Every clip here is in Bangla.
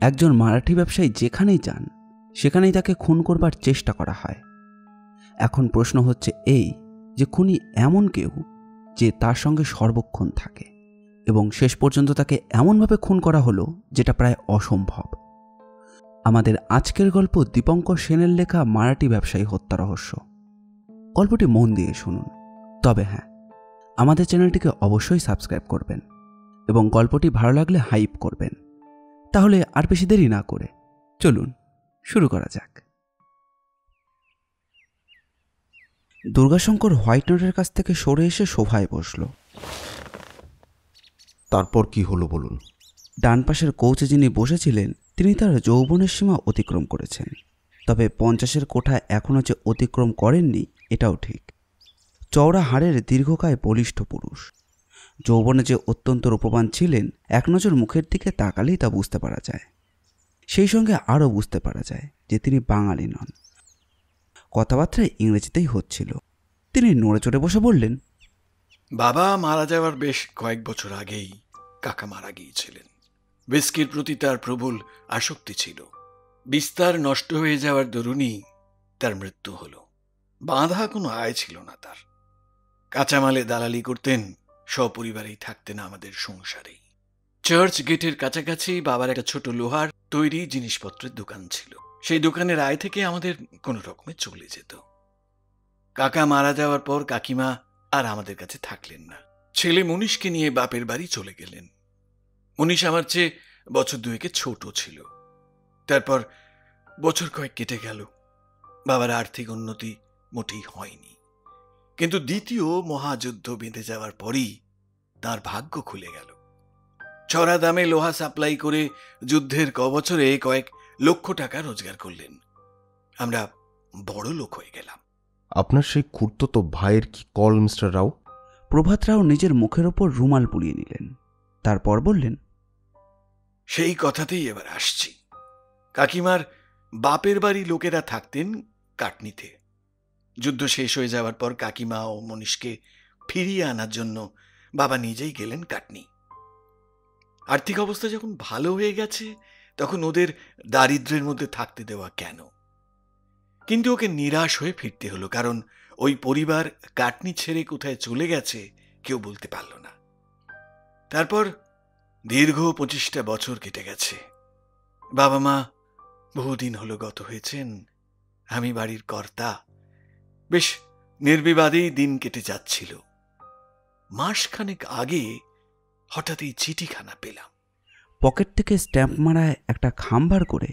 একজন মারাঠি ব্যবসায়ী যেখানেই যান সেখানেই তাকে খুন করবার চেষ্টা করা হয়। এখন প্রশ্ন হচ্ছে এই যে খুনি এমন কেউ যে তার সঙ্গে সর্বক্ষণ থাকে এবং শেষ পর্যন্ত তাকে এমনভাবে খুন করা হলো যেটা প্রায় অসম্ভব। আমাদের আজকের গল্প দীপঙ্কর সেনের লেখা মারাঠি ব্যবসায়ী হত্যা রহস্য। গল্পটি মন দিয়ে শুনুন। তবে হ্যাঁ, আমাদের চ্যানেলটিকে অবশ্যই সাবস্ক্রাইব করবেন এবং গল্পটি ভালো লাগলে হাইপ করবেন। তাহলে আর বেশি দেরি না করে চলুন শুরু করা যাক। দুর্গাশঙ্কর হোয়াইট নোটের কাছ থেকে সরে এসে সোফায় বসল। তারপর কি হলো বলুন। ডান পাশের কোচে যিনি বসেছিলেন তিনি তার যৌবনের সীমা অতিক্রম করেছেন, তবে 50-এর কোঠা এখনও যে অতিক্রম করেননি এটাও ঠিক। চওড়া হাড়ের দীর্ঘকায় বলিষ্ঠ পুরুষ, যৌবনে যে অত্যন্ত রূপবান ছিলেন এক নজর মুখের দিকে তাকালেই তা বুঝতে পারা যায়। সেই সঙ্গে আরও বুঝতে পারা যায় যে তিনি বাঙালি নন। কথাবার্তা ইংরেজিতেই হচ্ছিল। তিনি নড়ে চড়ে বসে বললেন, বাবা মারা যাওয়ার বেশ কয়েক বছর আগেই কাকা মারা গিয়েছিলেন। বিস্কির প্রতি তার প্রবল আসক্তি ছিল। বিস্তার নষ্ট হয়ে যাওয়ার দরুনই তার মৃত্যু হল। বাঁধা কোনো আয় ছিল না তার। কাঁচামালে দালালি করতেন, সপরিবারেই থাকতেন আমাদের সংসারেই। চার্চ গেটের কাছাকাছি বাবার একটা ছোট লোহার তৈরি জিনিসপত্রের দোকান ছিল। সেই দোকানের আয় থেকে আমাদের কোনো রকমে চলে যেত। কাকা মারা যাওয়ার পর কাকিমা আর আমাদের কাছে থাকলেন না। ছেলে মনীষকে নিয়ে বাপের বাড়ি চলে গেলেন। মনীষ আমার চেয়ে বছর 2 ছোট ছিল। তারপর বছর কয়েক কেটে গেল। বাবার আর্থিক উন্নতি মোটেই হয়নি, কিন্তু দ্বিতীয় মহাযুদ্ধ বেঁধে যাওয়ার পরই তার ভাগ্য খুলে গেল। চড়া দামে লোহা সাপ্লাই করে যুদ্ধের বছরে কয়েক লক্ষ টাকা রোজগার করলেন। আমরা বড় লোক হয়ে গেলাম। আপনার সেই খুড়তুতো ভাইয়ের কি কল মিস্টার রাও? প্রভাত রাও নিজের মুখের ওপর রুমাল পুড়িয়ে নিলেন। তারপর বললেন, সেই কথাতেই এবার আসছি। কাকিমার বাপের বাড়ি লোকেরা থাকতেন কাটনিতে। যুদ্ধ শেষ হয়ে যাওয়ার পর কাকিমা ও মনীষকে ফিরিয়ে আনার জন্য বাবা নিজেই গেলেন কাটনি। আর্থিক অবস্থা যখন ভালো হয়ে গেছে তখন ওদের দারিদ্র্যের মধ্যে থাকতে দেওয়া কেন? কিন্তু ওকে নিরাশ হয়ে ফিরতে হলো, কারণ ওই পরিবার কাটনি ছেড়ে কোথায় চলে গেছে কেউ বলতে পারল না। তারপর দীর্ঘ 25টা বছর কেটে গেছে। বাবা মা বহুদিন হলো গত হয়েছেন। আমি বাড়ির কর্তা। বেশ নির্বিবাদেই দিন কেটে যাচ্ছিল। মাসখানেক আগে হঠাৎ এই চিঠিখানা পেলাম। পকেট থেকে স্ট্যাম্প মারায় একটা খাম বার করে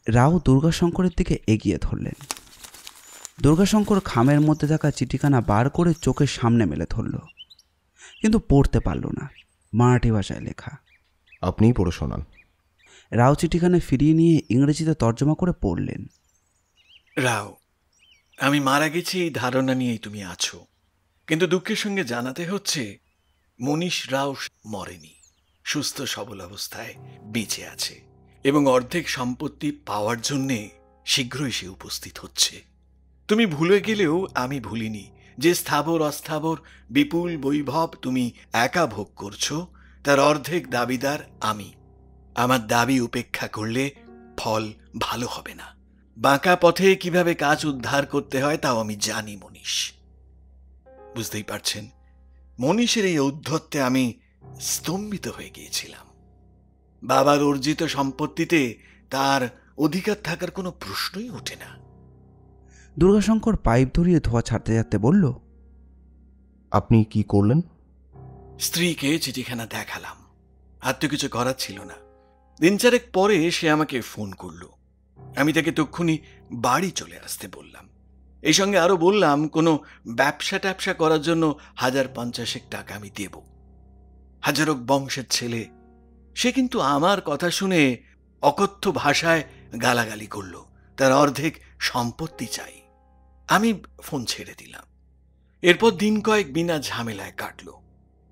রাও দুর্গাশঙ্করের দিকে এগিয়ে ধরলেন। দুর্গাশঙ্কর খামের মধ্যে থাকা চিঠিখানা বার করে চোখের সামনে মেলে ধরল, কিন্তু পড়তে পারল না। মারাঠি ভাষায় লেখা। আপনিই পড়ে শোনান। রাও চিঠিখানা ফিরিয়ে নিয়ে ইংরেজিতে তর্জমা করে পড়লেন। রাও, আমি মারা গেছি এই ধারণা নিয়েই তুমি আছো, কিন্তু দুঃখের সঙ্গে জানাতে হচ্ছে মনীষ রাও মরেনি, সুস্থ সবল অবস্থায় বেঁচে আছে এবং অর্ধেক সম্পত্তি পাওয়ার জন্যে শীঘ্রই সে উপস্থিত হচ্ছে। তুমি ভুলে গেলেও আমি ভুলিনি যে স্থাবর অস্থাবর বিপুল বৈভব তুমি একা ভোগ করছো, তার অর্ধেক দাবিদার আমি। আমার দাবি উপেক্ষা করলে ফল ভালো হবে না। বাঁকা পথে কিভাবে কাজ উদ্ধার করতে হয় তাও আমি জানি মনীষ। বুঝতেই পারছেন, মনীষের এই ঔদ্ধত্যে আমি স্তম্ভিত হয়ে গিয়েছিলাম। বাবার অর্জিত সম্পত্তিতে তার অধিকার থাকার কোনো প্রশ্নই ওঠে না। দুর্গাশঙ্কর পাইপ ধরিয়ে ধোয়া ছাড়তে ছাড়তে বলল, আপনি কি করলেন? স্ত্রীকে চিঠিখানা দেখালাম। আর তো কিছু করার ছিল না। 3-4 পরে সে আমাকে ফোন করলো। আমি তাকে তক্ষুনি বাড়ি চলে আসতে বললাম। এই সঙ্গে আরো বললাম কোনো ব্যবসা করার জন্য 1050 টাকা আমি দেব। হাজারক বংশের ছেলে, সে কিন্তু আমার কথা শুনে অকথ্য ভাষায় গালাগালি করলো। তার অর্ধেক সম্পত্তি চাই। আমি ফোন ছেড়ে দিলাম। এরপর দিন কয়েক বিনা ঝামেলায় কাটলো।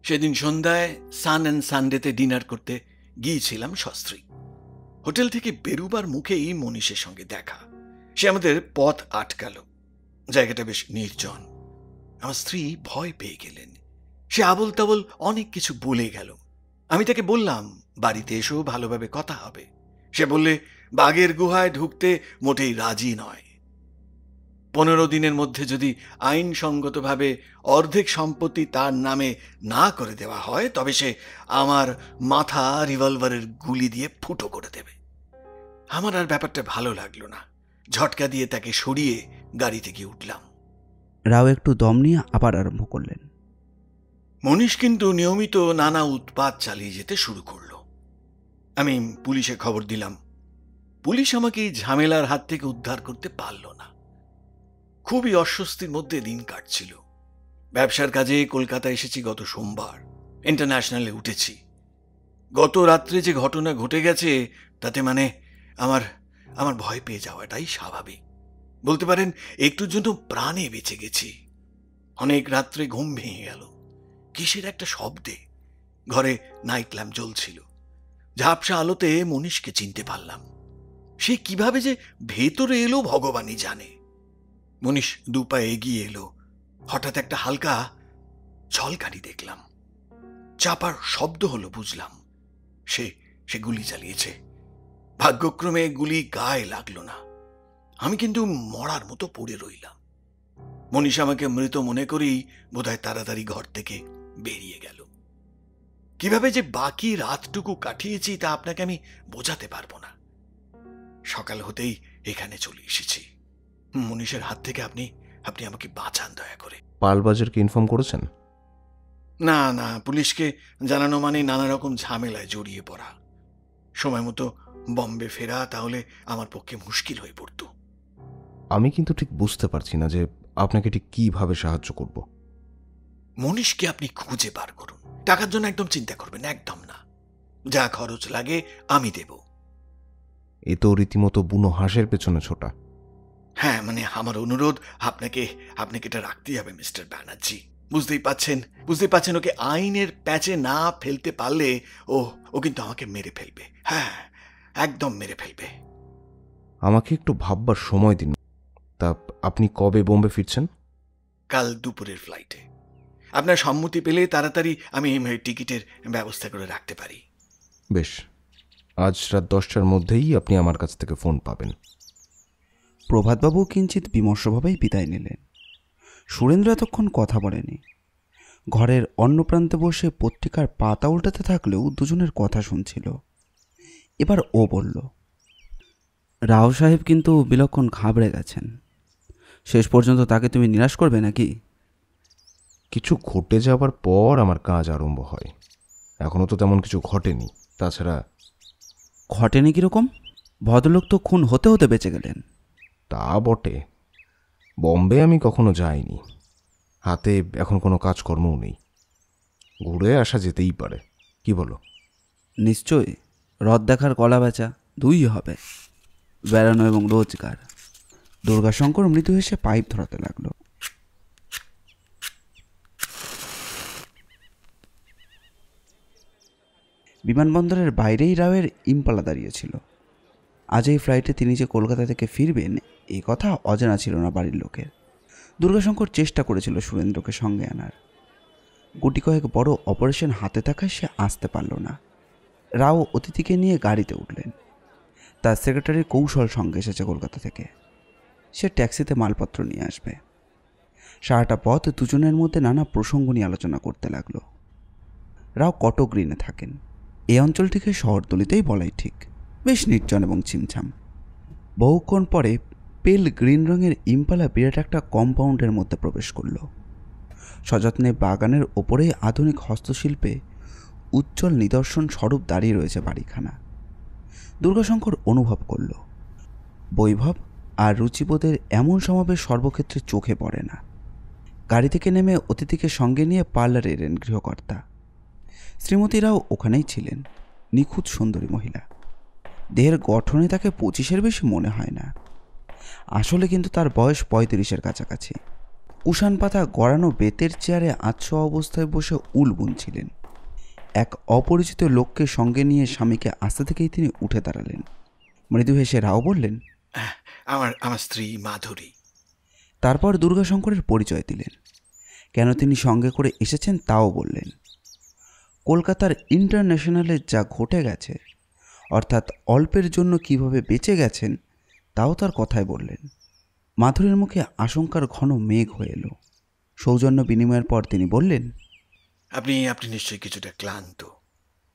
সেদিন সন্ধ্যায় সান অ্যান্ড সানডেতে ডিনার করতে গিয়েছিলাম সস্ত্রী। হোটেল থেকে বেরুবার মুখেই মনীষের সঙ্গে দেখা। সে আমাদের পথ আটকাল। জায়গাটা বেশ নির্জন। আমার স্ত্রী ভয় পেয়ে গেলেন। সে আবল তাবল অনেক কিছু বলে গেল। আমি তাকে বললাম, বাড়িতে এসেও ভালোভাবে কথা হবে। সে বললে বাঘের গুহায় ঢুকতে মোটেই রাজি নয়। 15 দিনের মধ্যে যদি আইনসঙ্গতভাবে অর্ধেক সম্পত্তি তার নামে না করে দেওয়া হয় তবে সে আমার মাথা রিভলভারের গুলি দিয়ে ফুটো করে দেবে। আমার আর ব্যাপারটা ভালো লাগলো না। ঝটকা দিয়ে তাকে সরিয়ে গাড়িতে গিয়ে উঠলাম। রাও একটু দম নিয়ে আবার আরম্ভ করলেন। মনীষ কিন্তু নিয়মিত নানা উৎপাত চালিয়ে যেতে শুরু করলো। আমি পুলিশে খবর দিলাম। পুলিশ আমাকে এই ঝামেলার হাত থেকে উদ্ধার করতে পারল না। খুবই অস্বস্তির মধ্যে দিন কাটছিল। ব্যবসার কাজে কলকাতা এসেছি গত সোমবার, ইন্টারন্যাশনালে উঠেছি। গত রাত্রে যে ঘটনা ঘটে গেছে তাতে মানে আমার ভয় পেয়ে যাওয়াটাই স্বাভাবিক। বলতে পারেন একটুর জন্য প্রাণে বেঁচে গেছি। অনেক রাত্রে ঘুম ভেঙে গেল কিসের একটা শব্দে। ঘরে নাইট ল্যাম্প জ্বলছিল। ঝাপসা আলোতে মনীষকে চিনতে পারলাম। সে কিভাবে যে ভেতরে এলো ভগবানই জানে। মনীষ দুপা এগিয়ে এলো। হঠাৎ একটা হালকা ঝলকানি দেখলাম। চাপার শব্দ হলো, বুঝলাম সে গুলি চালিয়েছে। ভাগ্যক্রমে গুলি গায়ে লাগলো না। আমি কিন্তু মরার মতো পড়ে রইলাম। মনীষ আমাকে মৃত মনে করেই বোধহয় তাড়াতাড়ি ঘর থেকে বেরিয়ে গেল। কিভাবে যে বাকি রাতটুকু কাটিয়েছি তা আপনাকে আমি বোঝাতে পারবো না। সকাল হতেই এখানে চলে এসেছি। মনীষের হাত থেকে আপনি আমাকে বাঁচান দয়া করে। পালবাজারকে ইনফর্ম করেছেন? না, পুলিশকে জানানো মানে নানা রকম ঝামেলায় জড়িয়ে পড়া। সময় মতো বম্বে ফেরা তাহলে আমার পক্ষে মুশকিল হয়ে পড়ত। আমি কিন্তু ঠিক বুঝতে পারছি না যে আপনাকে ঠিক কিভাবে সাহায্য করব। মনীষকে আপনি খুঁজে বার করুন। টাকার জন্য একদম চিন্তা করবেন, একদম না। যা খরচ লাগে আমি দেব। এ তো রীতিমতো বুনো হাঁসের পেছনে ছোটা। হ্যাঁ, মানে আমার অনুরোধ আপনাকে এটা রাখতেই হবে মিস্টার ব্যানার্জি। বুঝতেই পাচ্ছেন ওকে আইনের প্যাচে না ফেলতে পারলে ও কিন্তু আমাকে মেরে ফেলবে। হ্যাঁ, একদম মেরে ফেলবে। আমাকে একটু ভাববার সময় দিন। তা আপনি কবে বোম্বে ফিরছেন? কাল দুপুরের ফ্লাইটে। আপনার সম্মতি পেলে তাড়াতাড়ি আমি টিকিটের ব্যবস্থা করে রাখতে পারি। বেশ, আজ রাত 10টার মধ্যেই আপনি আমার কাছ থেকে ফোন পাবেন। প্রভাতবাবু কিঞ্চিত বিমর্ষভাবেই বিদায় নিলেন। সুরেন্দ্র এতক্ষণ কথা বলেনি। ঘরের অন্য প্রান্তে বসে পত্রিকার পাতা উল্টাতে থাকলেও দুজনের কথা শুনছিল। এবার ও বলল, রাও সাহেব কিন্তু বিলক্ষণ ঘাবড়ে গেছেন। শেষ পর্যন্ত তাকে তুমি নিরাশ করবে নাকি? কিছু ঘটে যাবার পর আমার কাজ আরম্ভ হয়। এখনও তো তেমন কিছু ঘটেনি। তাছাড়া ঘটেনি কীরকম? ভদ্রলোক তো খুন হতে হতে বেঁচে গেলেন। তা বটে, বম্বে আমি কখনো যাইনি। হাতে এখন কোনো কাজকর্মও নেই। ঘুরে আসা যেতেই পারে, কি বলো? নিশ্চয়ই, রথ দেখার কলা বেচা দুই হবে, বেড়ানো এবং রোজগার। দুর্গাশঙ্কর মৃদু হেসে পাইপ ধরাতে লাগলো। বিমানবন্দরের বাইরেই রাওয়ের ইম্পালা দাঁড়িয়েছিল। আজ এই ফ্লাইটে তিনি যে কলকাতা থেকে ফিরবেন এই কথা অজানা ছিল না বাড়ির লোকের। দুর্গাশঙ্কর চেষ্টা করেছিল সুরেন্দ্রকে সঙ্গে আনার। গুটি কয়েক বড় অপারেশন হাতে থাকায় সে আসতে পারল না। রাও অতিথিকে নিয়ে গাড়িতে উঠলেন। তার সেক্রেটারি কৌশল সঙ্গে এসেছে কলকাতা থেকে। সে ট্যাক্সিতে মালপত্র নিয়ে আসবে। সারাটা পথ দুজনের মধ্যে নানা প্রসঙ্গ নিয়ে আলোচনা করতে লাগলো। রাও কটক গ্রিনে থাকেন। এই অঞ্চলটিকে শহরতলিতেই বলাই ঠিক। বেশ নির্জন এবং ছিমছাম। বহুক্ষণ পরে পেল গ্রিন রঙের ইম্পালা বিরাট একটা কম্পাউন্ডের মধ্যে প্রবেশ করল। সযত্নে বাগানের ওপরেই আধুনিক হস্তশিল্পে উজ্জ্বল নিদর্শন স্বরূপ দাঁড়িয়ে রয়েছে বাড়িখানা। দুর্গাশঙ্কর অনুভব করল, বৈভব আর রুচিবোধের এমন সমাবেশ সর্বক্ষেত্রে চোখে পড়ে না। গাড়ি থেকে নেমে অতিথিকে সঙ্গে নিয়ে পার্লারে এলেন গৃহকর্তা। শ্রীমতী রাও ওখানেই ছিলেন, নিখুঁত সুন্দরী মহিলা। দেহের গঠনে তাকে 25-এর বেশি মনে হয় না। আসলে কিন্তু তার বয়স 35-এর কাছাকাছি। কুষাণ পাতা গড়ানো বেতের চেয়ারে আচ্ছা অবস্থায় বসে উল বুনছিলেন। এক অপরিচিত লোককে সঙ্গে নিয়ে স্বামীকে আসতে থেকেই তিনি উঠে দাঁড়ালেন। মৃদু হেসে রাও বললেন, আমার স্ত্রী মাধুরী। তারপর দুর্গাশঙ্করের পরিচয় দিলেন। কেন তিনি সঙ্গে করে এসেছেন তাও বললেন। কলকাতার ইন্টারন্যাশনালে যা ঘটে গেছে, অর্থাৎ অল্পের জন্য কিভাবে বেঁচে গেছেন তাও তার কথায় বললেন। মাধুরীর মুখে আশঙ্কার ঘন মেঘ হয়ে এলো। সৌজন্য বিনিময়ের পর তিনি বললেন, আপনি আপনি নিশ্চয়ই কিছুটা ক্লান্ত।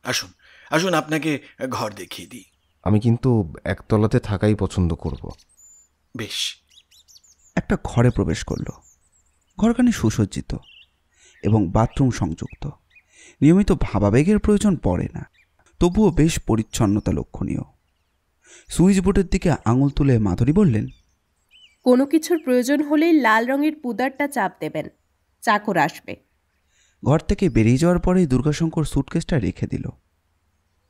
আসুন আসুন, আপনাকে ঘর দেখিয়ে দিই। আমি কিন্তু একতলাতে থাকাই পছন্দ করব। বেশ। একটা ঘরে প্রবেশ করল। ঘরখানি সুসজ্জিত এবং বাথরুম সংযুক্ত। নিয়মিত ভাবাবেগের প্রয়োজন পড়ে না, তবুও বেশ পরিচ্ছন্নতা লক্ষণীয়। সুইচ বোর্ডের দিকে আঙুল তুলে মাধুরী বললেন, কোনো কিছুর প্রয়োজন হলেই লাল রঙের পুদারটা চাপ দেবেন, চাকর আসবে। ঘর থেকে বেরিয়ে যাওয়ার পরেই দুর্গাশঙ্কর সুটকেসটা রেখে দিল।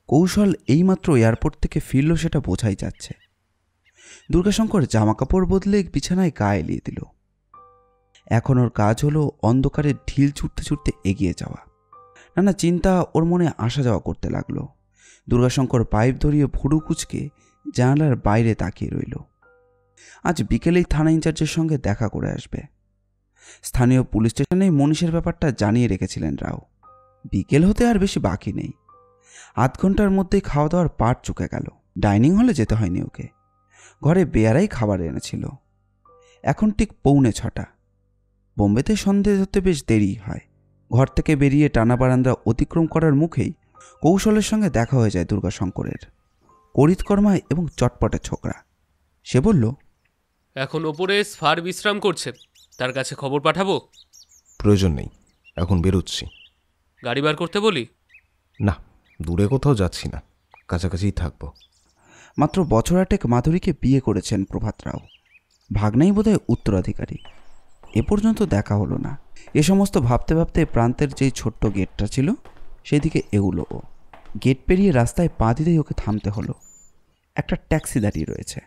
কৌশল এইমাত্র এয়ারপোর্ট থেকে ফিরল সেটা বোঝাই যাচ্ছে। দুর্গাশঙ্কর জামাকাপড় বদলে বিছানায় গা এলিয়ে দিল। এখন ওর কাজ হলো অন্ধকারে ঢিল ছুটতে ছুটতে এগিয়ে যাওয়া। নানা চিন্তা ওর মনে আসা যাওয়া করতে লাগলো। দুর্গাশঙ্কর পাইপ ধরিয়ে ভুরু কুচকে জানালার বাইরে তাকিয়ে রইল। আজ বিকেলেই থানা ইনচার্জের সঙ্গে দেখা করে আসবে। স্থানীয় পুলিশ স্টেশনেই মনীষের ব্যাপারটা জানিয়ে রেখেছিলেন রাও। বিকেল হতে আর বেশি বাকি নেই। আধ ঘন্টার মধ্যেই খাওয়া দাওয়ার পাট চুকে গেল। ডাইনিং হলে যেতে হয়নি ওকে, ঘরে বেয়ারাই খাবার এনেছিল। এখন ঠিক 6:45। বোম্বেতে সন্ধে হতে বেশ দেরি হয়। ঘর থেকে বেরিয়ে টানা বারান্দা অতিক্রম করার মুখেই কৌশলের সঙ্গে দেখা হয়ে যায় দুর্গাশঙ্করের। করিতকর্মায় এবং চটপটে ছোকরা। সে বলল, এখন ওপরে স্পার বিশ্রাম করছে, তার কাছে খবর পাঠাবো? প্রয়োজন নেই, এখন বেরোচ্ছি। গাড়ি বার করতে বলি? না, দূরে কোথাও যাচ্ছি না, কাছাকাছিই থাকবো। মাত্র বছর 8 মাধুরীকে বিয়ে করেছেন প্রভাত রাও। ভাগ্নাই বোধহয় উত্তরাধিকারী। এ পর্যন্ত দেখা হলো না। এ সমস্ত ভাবতে ভাবতে প্রান্তের যেই ছোট্ট গেটটা ছিল সেদিকে এগুলো ও। গেট পেরিয়ে রাস্তায় পা দিতেই ওকে থামতে হলো। একটা ট্যাক্সি দাঁড়িয়ে রয়েছে।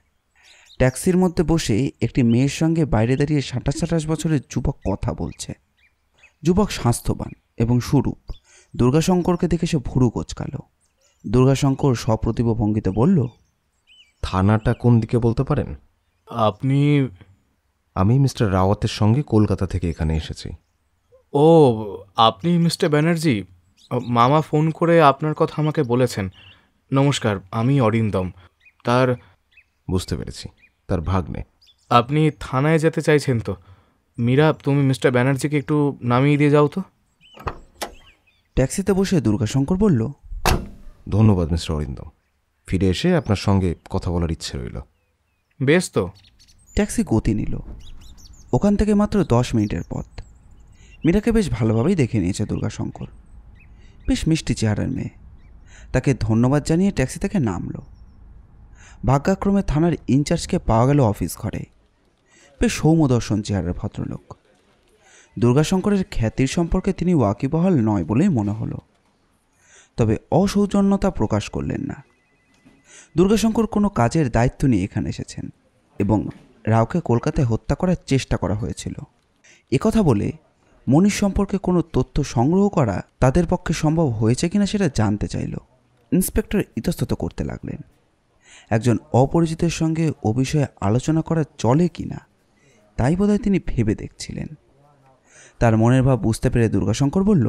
ট্যাক্সির মধ্যে বসে একটি মেয়ের সঙ্গে বাইরে দাঁড়িয়ে 27-28 বছরের যুবক কথা বলছে। যুবক স্বাস্থ্যবান এবং সুরূপ। দুর্গাশঙ্করকে দেখে সে ভুরু কোচকাল। দুর্গাশঙ্কর সপ্রতিভ ভঙ্গিতে বলল, থানাটা কোন দিকে বলতে পারেন? আমি মিস্টার রাওয়াতের সঙ্গে কলকাতা থেকে এখানে এসেছি। ও, আপনি মিস্টার ব্যানার্জি? মামা ফোন করে আপনার কথা আমাকে বলেছেন। নমস্কার, আমি অরিন্দম। বুঝতে পেরেছি, তার ভাগ্নে। আপনি থানায় যেতে চাইছেন তো? মীরা, তুমি মিস্টার ব্যানার্জিকে একটু নামিয়ে দিয়ে যাও তো। ট্যাক্সিতে বসে দুর্গাশঙ্কর বলল, ধন্যবাদ মিস্টার অরিন্দম, ফিরে এসে আপনার সঙ্গে কথা বলার ইচ্ছে রইল। বেশ তো। ট্যাক্সি গতি নিল। ওখান থেকে মাত্র 10 মিনিটের পথ। মীরাকে বেশ ভালোভাবেই দেখে নিয়েছে দুর্গাশঙ্কর। বেশ মিষ্টি চেহারার মেয়ে। তাকে ধন্যবাদ জানিয়ে ট্যাক্সি থেকে নামল। ভাগ্যাক্রমে থানার ইনচার্জকে পাওয়া গেল অফিস ঘরে। বেশ সৌম্যদর্শন চেহারার ভদ্রলোক। দুর্গাশঙ্করের খ্যাতির সম্পর্কে তিনি ওয়াকিবহাল নয় বলেই মনে হলো, তবে অসৌজন্যতা প্রকাশ করলেন না। দুর্গাশঙ্কর কোনো কাজের দায়িত্ব নিয়ে এখানে এসেছেন এবং রাওকে কলকাতায় হত্যা করার চেষ্টা করা হয়েছিল একথা বলে মনীষ সম্পর্কে কোনো তথ্য সংগ্রহ করা তাদের পক্ষে সম্ভব হয়েছে কিনা সেটা জানতে চাইল। ইন্সপেক্টর ইতস্তত করতে লাগলেন। একজন অপরিচিতের সঙ্গে ও বিষয়ে আলোচনা করা চলে কিনা তাই বোধহয় তিনি ভেবে দেখছিলেন। তার মনের ভাব বুঝতে পেরে দুর্গাশঙ্কর বলল,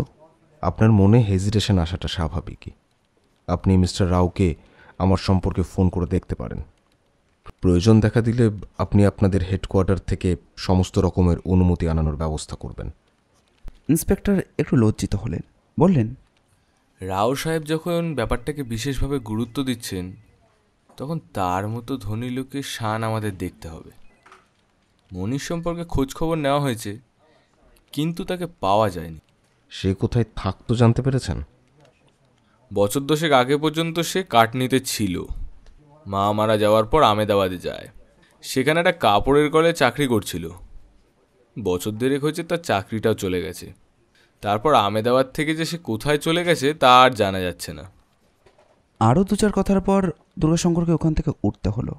আপনার মনে হেজিটেশন আসাটা স্বাভাবিকই। আপনি মিস্টার রাওকে আমার সম্পর্কে ফোন করে দেখতে পারেন। প্রয়োজন দেখা দিলে আপনি আপনাদের হেডকোয়ার্টার থেকে সমস্ত রকমের অনুমতি আনানোর ব্যবস্থা করবেন। ইন্সপেক্টর একটু লজ্জিত হলেন, বললেন, রাও সাহেব যখন ব্যাপারটাকে বিশেষভাবে গুরুত্ব দিচ্ছেন, তখন তার মতো ধনী লোকের শান আমাদের দেখতে হবে। মনীষ সম্পর্কে খোঁজখবর নেওয়া হয়েছে, কিন্তু তাকে পাওয়া যায়নি। সে কোথায় থাকতো জানতে পেরেছেন? বছর 10 আগে পর্যন্ত সে কাটনিতে ছিল। মা মারা যাওয়ার পর আমেদাবাদে যায়। সেখানে একটা কাপড়ের কলে চাকরি করছিল। বছর 2 হয়েছে তার চাকরিটাও চলে গেছে। তারপর আমেদাবাদ থেকে যে সে কোথায় চলে গেছে তা আর জানা যাচ্ছে না। আরও 2-4 কথার পর দুর্গাশঙ্করকে ওখান থেকে উঠতে হলো।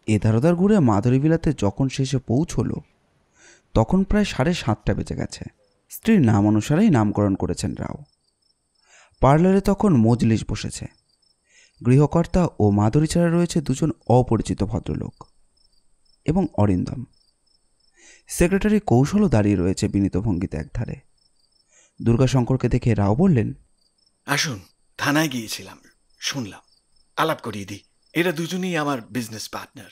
এধারোধার ঘুরে মাধুরী বিলাতে যখন শেষে পৌঁছল তখন প্রায় 7:30 বেজে গেছে। স্ত্রীর নাম অনুসারেই নামকরণ করেছেন রাও। পার্লারে তখন মজলিস বসেছে। গৃহকর্তা ও মাধুরী ছাড়া রয়েছে 2জন অপরিচিত ভদ্রলোক এবং অরিন্দম। সেক্রেটারি কৌশলও দাঁড়িয়ে রয়েছে বিনীত ভঙ্গিতে একধারে। দুর্গাশঙ্করকে দেখে রাও বললেন, আসুন, থানায় গিয়েছিলাম, শুনলাম। আলাপ করিয়ে দিই, এরা দুজনেই আমার বিজনেস পার্টনার,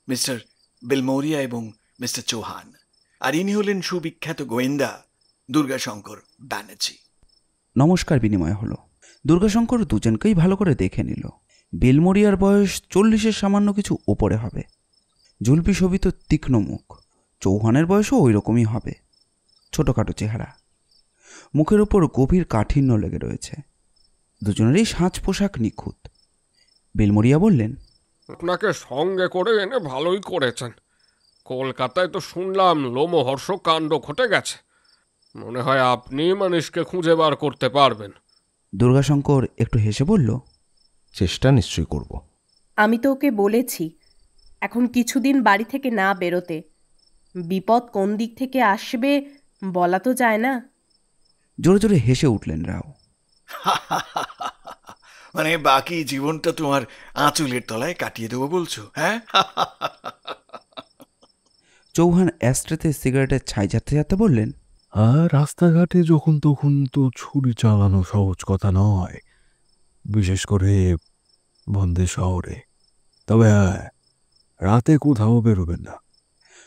মিস্টার বেলমোরিয়া এবং মিস্টার চৌহান। আর ইনি হলেন সুবিখ্যাত গোয়েন্দা দুর্গাশঙ্কর ব্যানার্জি। নমস্কার বিনিময় হলো। দুর্গাশঙ্কর দুজনকেই ভালো করে দেখে নিল। বেলমোরিয়ার বয়স 40-এর সামান্য কিছু ওপরে হবে, জুলপি শোভিত তীক্ষ্ণ মুখ। চৌহানের বয়সও ওই রকমই হবে, ছোটোখাটো চেহারা, মুখের ওপর গভীর কাঠিন্য লেগে রয়েছে। দুজনেরই সাজ পোশাক নিখুঁত। বেলমোরিয়া বললেন, আপনাকে সঙ্গে করে এনে ভালোই করেছেন। কলকাতায় তো শুনলাম লোমহর্ষ কাণ্ড ঘটে গেছে। মনে হয় আপনি মানুষকে খুঁজে বার করতে পারবেন। দুর্গাশঙ্কর একটু হেসে বলল, চেষ্টা নিশ্চয়ই করব। আমি তো ওকে বলেছি এখন কিছুদিন বাড়ি থেকে না বেরোতে। বিপদ কোন দিক থেকে আসবে বলা তো যায় না। জোরে জোরে হেসে উঠলেন রাও। মানে বাকি জীবনটা তোমার আঁচলের তলায় কাটিয়ে দেবো বলছো, হ্যাঁ? চৌহান অ্যাস্ট্রেতে সিগারেটের ছাই যাতে যাতে বললেন, আর রাস্তাঘাটে যখন তখন তো ছুরি চালানো সহজ কথা নয়, বিশেষ করে বন্দে শহরে। তবে হ্যাঁ, রাতে কোথাও বেরোবেন না।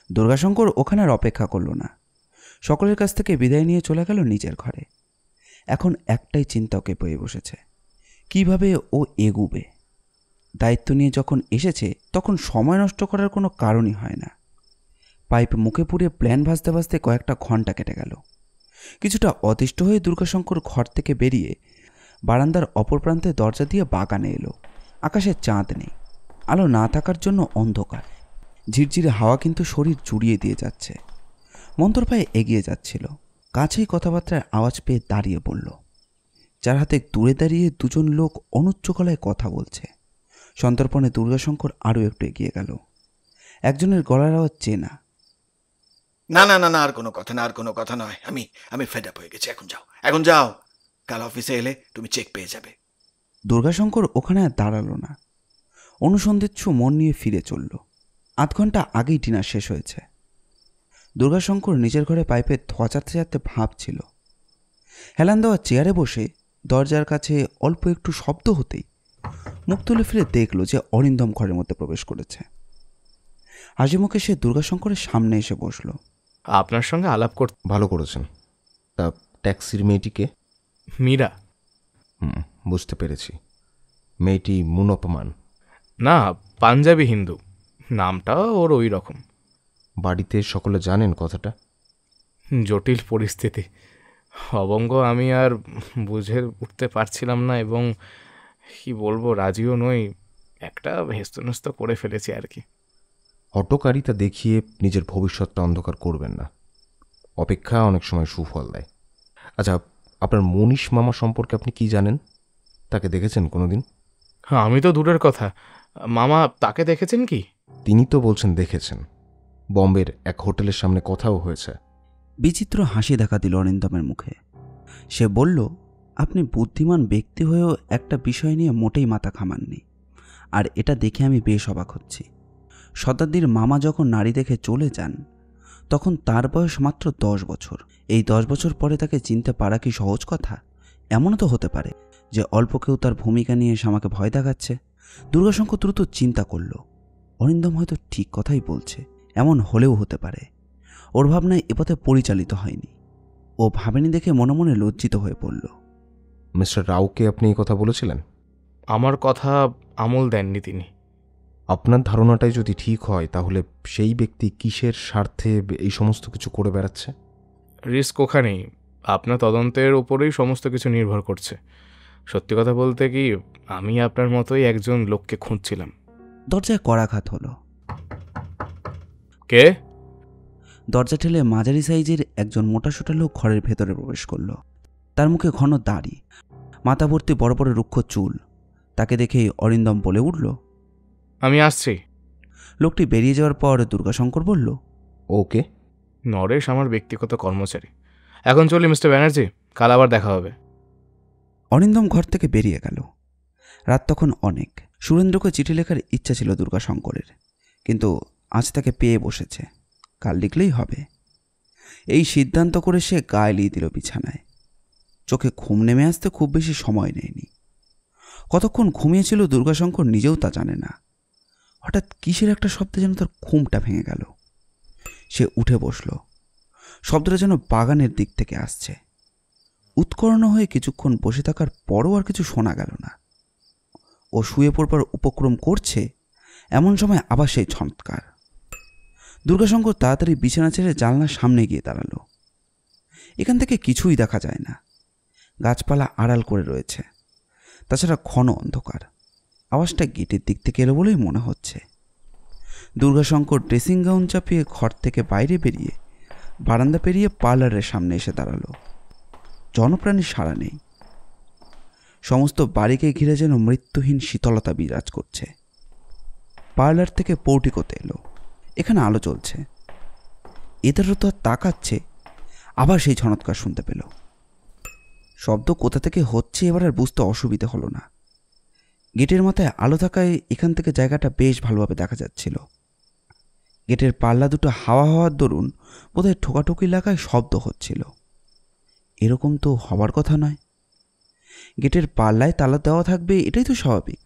দুর্গাশঙ্কর ওখানে আর অপেক্ষা করল না, সকলের কাছ থেকে বিদায় নিয়ে চলে গেল নিজের ঘরে। এখন একটাই চিন্তা ওকে বয়ে বসেছে, কিভাবে ও এগুবে। দায়িত্ব নিয়ে যখন এসেছে তখন সময় নষ্ট করার কোনো কারণই হয় না। পাইপ মুখে পুড়ে প্ল্যান ভাজতে ভাজতে কয়েকটা ঘন্টা কেটে গেল। কিছুটা অতিষ্ঠ হয়ে দুর্গাশঙ্কর ঘর থেকে বেরিয়ে বারান্দার অপর প্রান্তে দরজা দিয়ে বাগানে এলো। আকাশে চাঁদ নেই, আলো না থাকার জন্য অন্ধকার। ঝিরঝিরে হাওয়া কিন্তু শরীর জুড়িয়ে দিয়ে যাচ্ছে। মন্তর পায়ে এগিয়ে যাচ্ছিল, কাছেই কথাবার্তার আওয়াজ পেয়ে দাঁড়িয়ে পড়ল। যার হাতে দূরে দাঁড়িয়ে দুজন লোক অনুচ্চ গলায় কথা বলছে। সন্তর্পণে দুর্গাশঙ্কর আরও একটু এগিয়ে গেল। একজনের গলার আওয়াজ চেনা। না না না না, আর কোনো কথা না, আর কোনো কথা নয়। আমি ফেড আপ হয়ে গেছি, এখন যাও। কাল অফিসে এলে তুমি চেক পেয়ে যাবে। দুর্গাশঙ্কর ওখানে আর দাঁড়ালো না, অনুসন্ধিৎসু মন নিয়ে ফিরে চলল। 8 ঘন্টা আগেই ডিনার শেষ হয়েছে। দুর্গাশঙ্কর নিজের ঘরে পাইপে ধোয়া চাতে চাতে ভাবছিল। হেলান দেওয়া চেয়ারে বসে দরজার কাছে অল্প একটু শব্দ হতেই মুখ তুলে ফিরে দেখল যে অরিন্দম ঘরের মধ্যে প্রবেশ করেছে। হাসি মুখে সে দুর্গাশঙ্করের সামনে এসে বসল। আপনার সঙ্গে আলাপ করতে। ভালো করেছেন। তা ট্যাক্সির মেয়েটিকে? মীরা। বুঝতে পেরেছি। মেয়েটি মুনপমান? না, পাঞ্জাবি হিন্দু, নামটা ওর ওই রকম। বাড়িতে সকলে জানেন কথাটা? জটিল পরিস্থিতি, অবঙ্গ আমি আর বুঝে উঠতে পারছিলাম না, এবং কি বলবো, রাজিও নই। একটা হেস্তনস্ত করে ফেলেছি আর কি। হটকারিতা দেখিয়ে নিজের ভবিষ্যৎটা অন্ধকার করবেন না, অপেক্ষা অনেক সময় সুফল দেয়। আচ্ছা, আপনার মনীষ মামা সম্পর্কে আপনি কি জানেন? তাকে দেখেছেন কোনোদিন? হ্যাঁ, আমি তো দূরের কথা, মামা তাকে দেখেছেন কি? তিনি তো বলছেন দেখেছেন, বম্বের এক হোটেলের সামনে কথাও হয়েছে। বিচিত্র হাসি দেখা দিল অরিন্দমের মুখে। সে বলল, আপনি বুদ্ধিমান ব্যক্তি হয়েও একটা বিষয় নিয়ে মোটেই মাথা ঘামাননি, আর এটা দেখে আমি বেশ অবাক হচ্ছি। শতাব্দীর মামা যখন নারী দেখে চলে যান তখন তার বয়স মাত্র 10 বছর। এই 10 বছর পরে তাকে চিনতে পারা কি সহজ কথা? এমনও তো হতে পারে যে অল্প কেউ তার ভূমিকা নিয়ে এসে আমাকে ভয় দেখাচ্ছে। দুর্গাশঙ্কর দ্রুত চিন্তা করল, অরিন্দম হয়তো ঠিক কথাই বলছে। এমন হলেও হতে পারে। ওর ভাবনায় এ পথে পরিচালিত হয়নি। ও ভাবেনি দেখে মনে মনে লজ্জিত হয়ে পড়ল। মিস্টার রাওকে আপনি এই কথা বলেছিলেন? আমার কথা আমল দেননি তিনি। আপনার ধারণাটাই যদি ঠিক হয় তাহলে সেই ব্যক্তি কিসের স্বার্থে এই সমস্ত কিছু করে বেড়াচ্ছে? রিস্ক ওখানেই, আপনার তদন্তের উপরেই সমস্ত কিছু নির্ভর করছে। সত্যি কথা বলতে কি, আমি আপনার মতোই একজন লোককে খুঁজছিলাম। দরজায় করাঘাত হলো। কে? দরজা ঠেলে মাঝারি সাইজের একজন মোটাসোটা লোক ঘরের ভেতরে প্রবেশ করল। তার মুখে ঘন দাড়ি, মাথা ভর্তি বড় বড় রুক্ষ চুল। তাকে দেখেই অরিন্দম বলে উঠল, আমি আসছি। লোকটি বেরিয়ে যাওয়ার পর দুর্গাশঙ্কর বলল, ওকে। নরেশ আমার ব্যক্তিগত কর্মচারী। এখন চলি মিস্টার ব্যানার্জি, কাল আবার দেখা হবে। অরিন্দম ঘর থেকে বেরিয়ে গেল। রাত তখন অনেক। সুরেন্দ্রকে চিঠি লেখার ইচ্ছা ছিল দুর্গাশঙ্করের, কিন্তু আজ তাকে পেয়ে বসেছে, কাল লিখলেই হবে। এই সিদ্ধান্ত করে সে গায়ে লিয়ে দিল বিছানায়। চোখে ঘুম নেমে আসতে খুব বেশি সময় নেয়নি। কতক্ষণ ঘুমিয়েছিল দুর্গাশঙ্কর নিজেও তা জানে না। হঠাৎ কিসের একটা শব্দে যেন তার ঘুমটা ভেঙে গেল। সে উঠে বসল। শব্দটা যেন বাগানের দিক থেকে আসছে। উৎকর্ণ হয়ে কিছুক্ষণ বসে থাকার পরও আর কিছু শোনা গেল না। ও শুয়ে পড়বার উপক্রম করছে, এমন সময় আবার সেই ঝঙ্কার। দুর্গাশঙ্কর তাড়াতাড়ি বিছানা ছেড়ে জানলার সামনে গিয়ে দাঁড়ালো। এখান থেকে কিছুই দেখা যায় না, গাছপালা আড়াল করে রয়েছে, তাছাড়া ঘন অন্ধকার। আওয়াজটা গেটের দিক থেকে এলো বলেই মনে হচ্ছে। দুর্গাশঙ্কর ড্রেসিং গাউন চাপিয়ে ঘর থেকে বাইরে বেরিয়ে বারান্দা পেরিয়ে পার্লারের সামনে এসে দাঁড়ালো। জনপ্রাণীর সাড়া নেই। সমস্ত বাড়িকে ঘিরে যেন মৃত্যুহীন শীতলতা বিরাজ করছে। পার্লার থেকে পোর্টিকোতে এলো। এখানে আলো জ্বলছে। এদেরও তো তাকাচ্ছে। আবার সেই ঝনৎকার শুনতে পেল। শব্দ কোথা থেকে হচ্ছে এবার আর বুঝতে অসুবিধে হলো না। গেটের মাথায় আলো থাকায় এখান থেকে জায়গাটা বেশ ভালোভাবে দেখা যাচ্ছিল। গেটের পাল্লা দুটো হাওয়া হওয়ার দরুন বোধহয় ঠোকাঠুকি লাগায় শব্দ হচ্ছিল। এরকম তো হবার কথা নয়। গেটের পাল্লায় তালা দেওয়া থাকবে, এটাই তো স্বাভাবিক।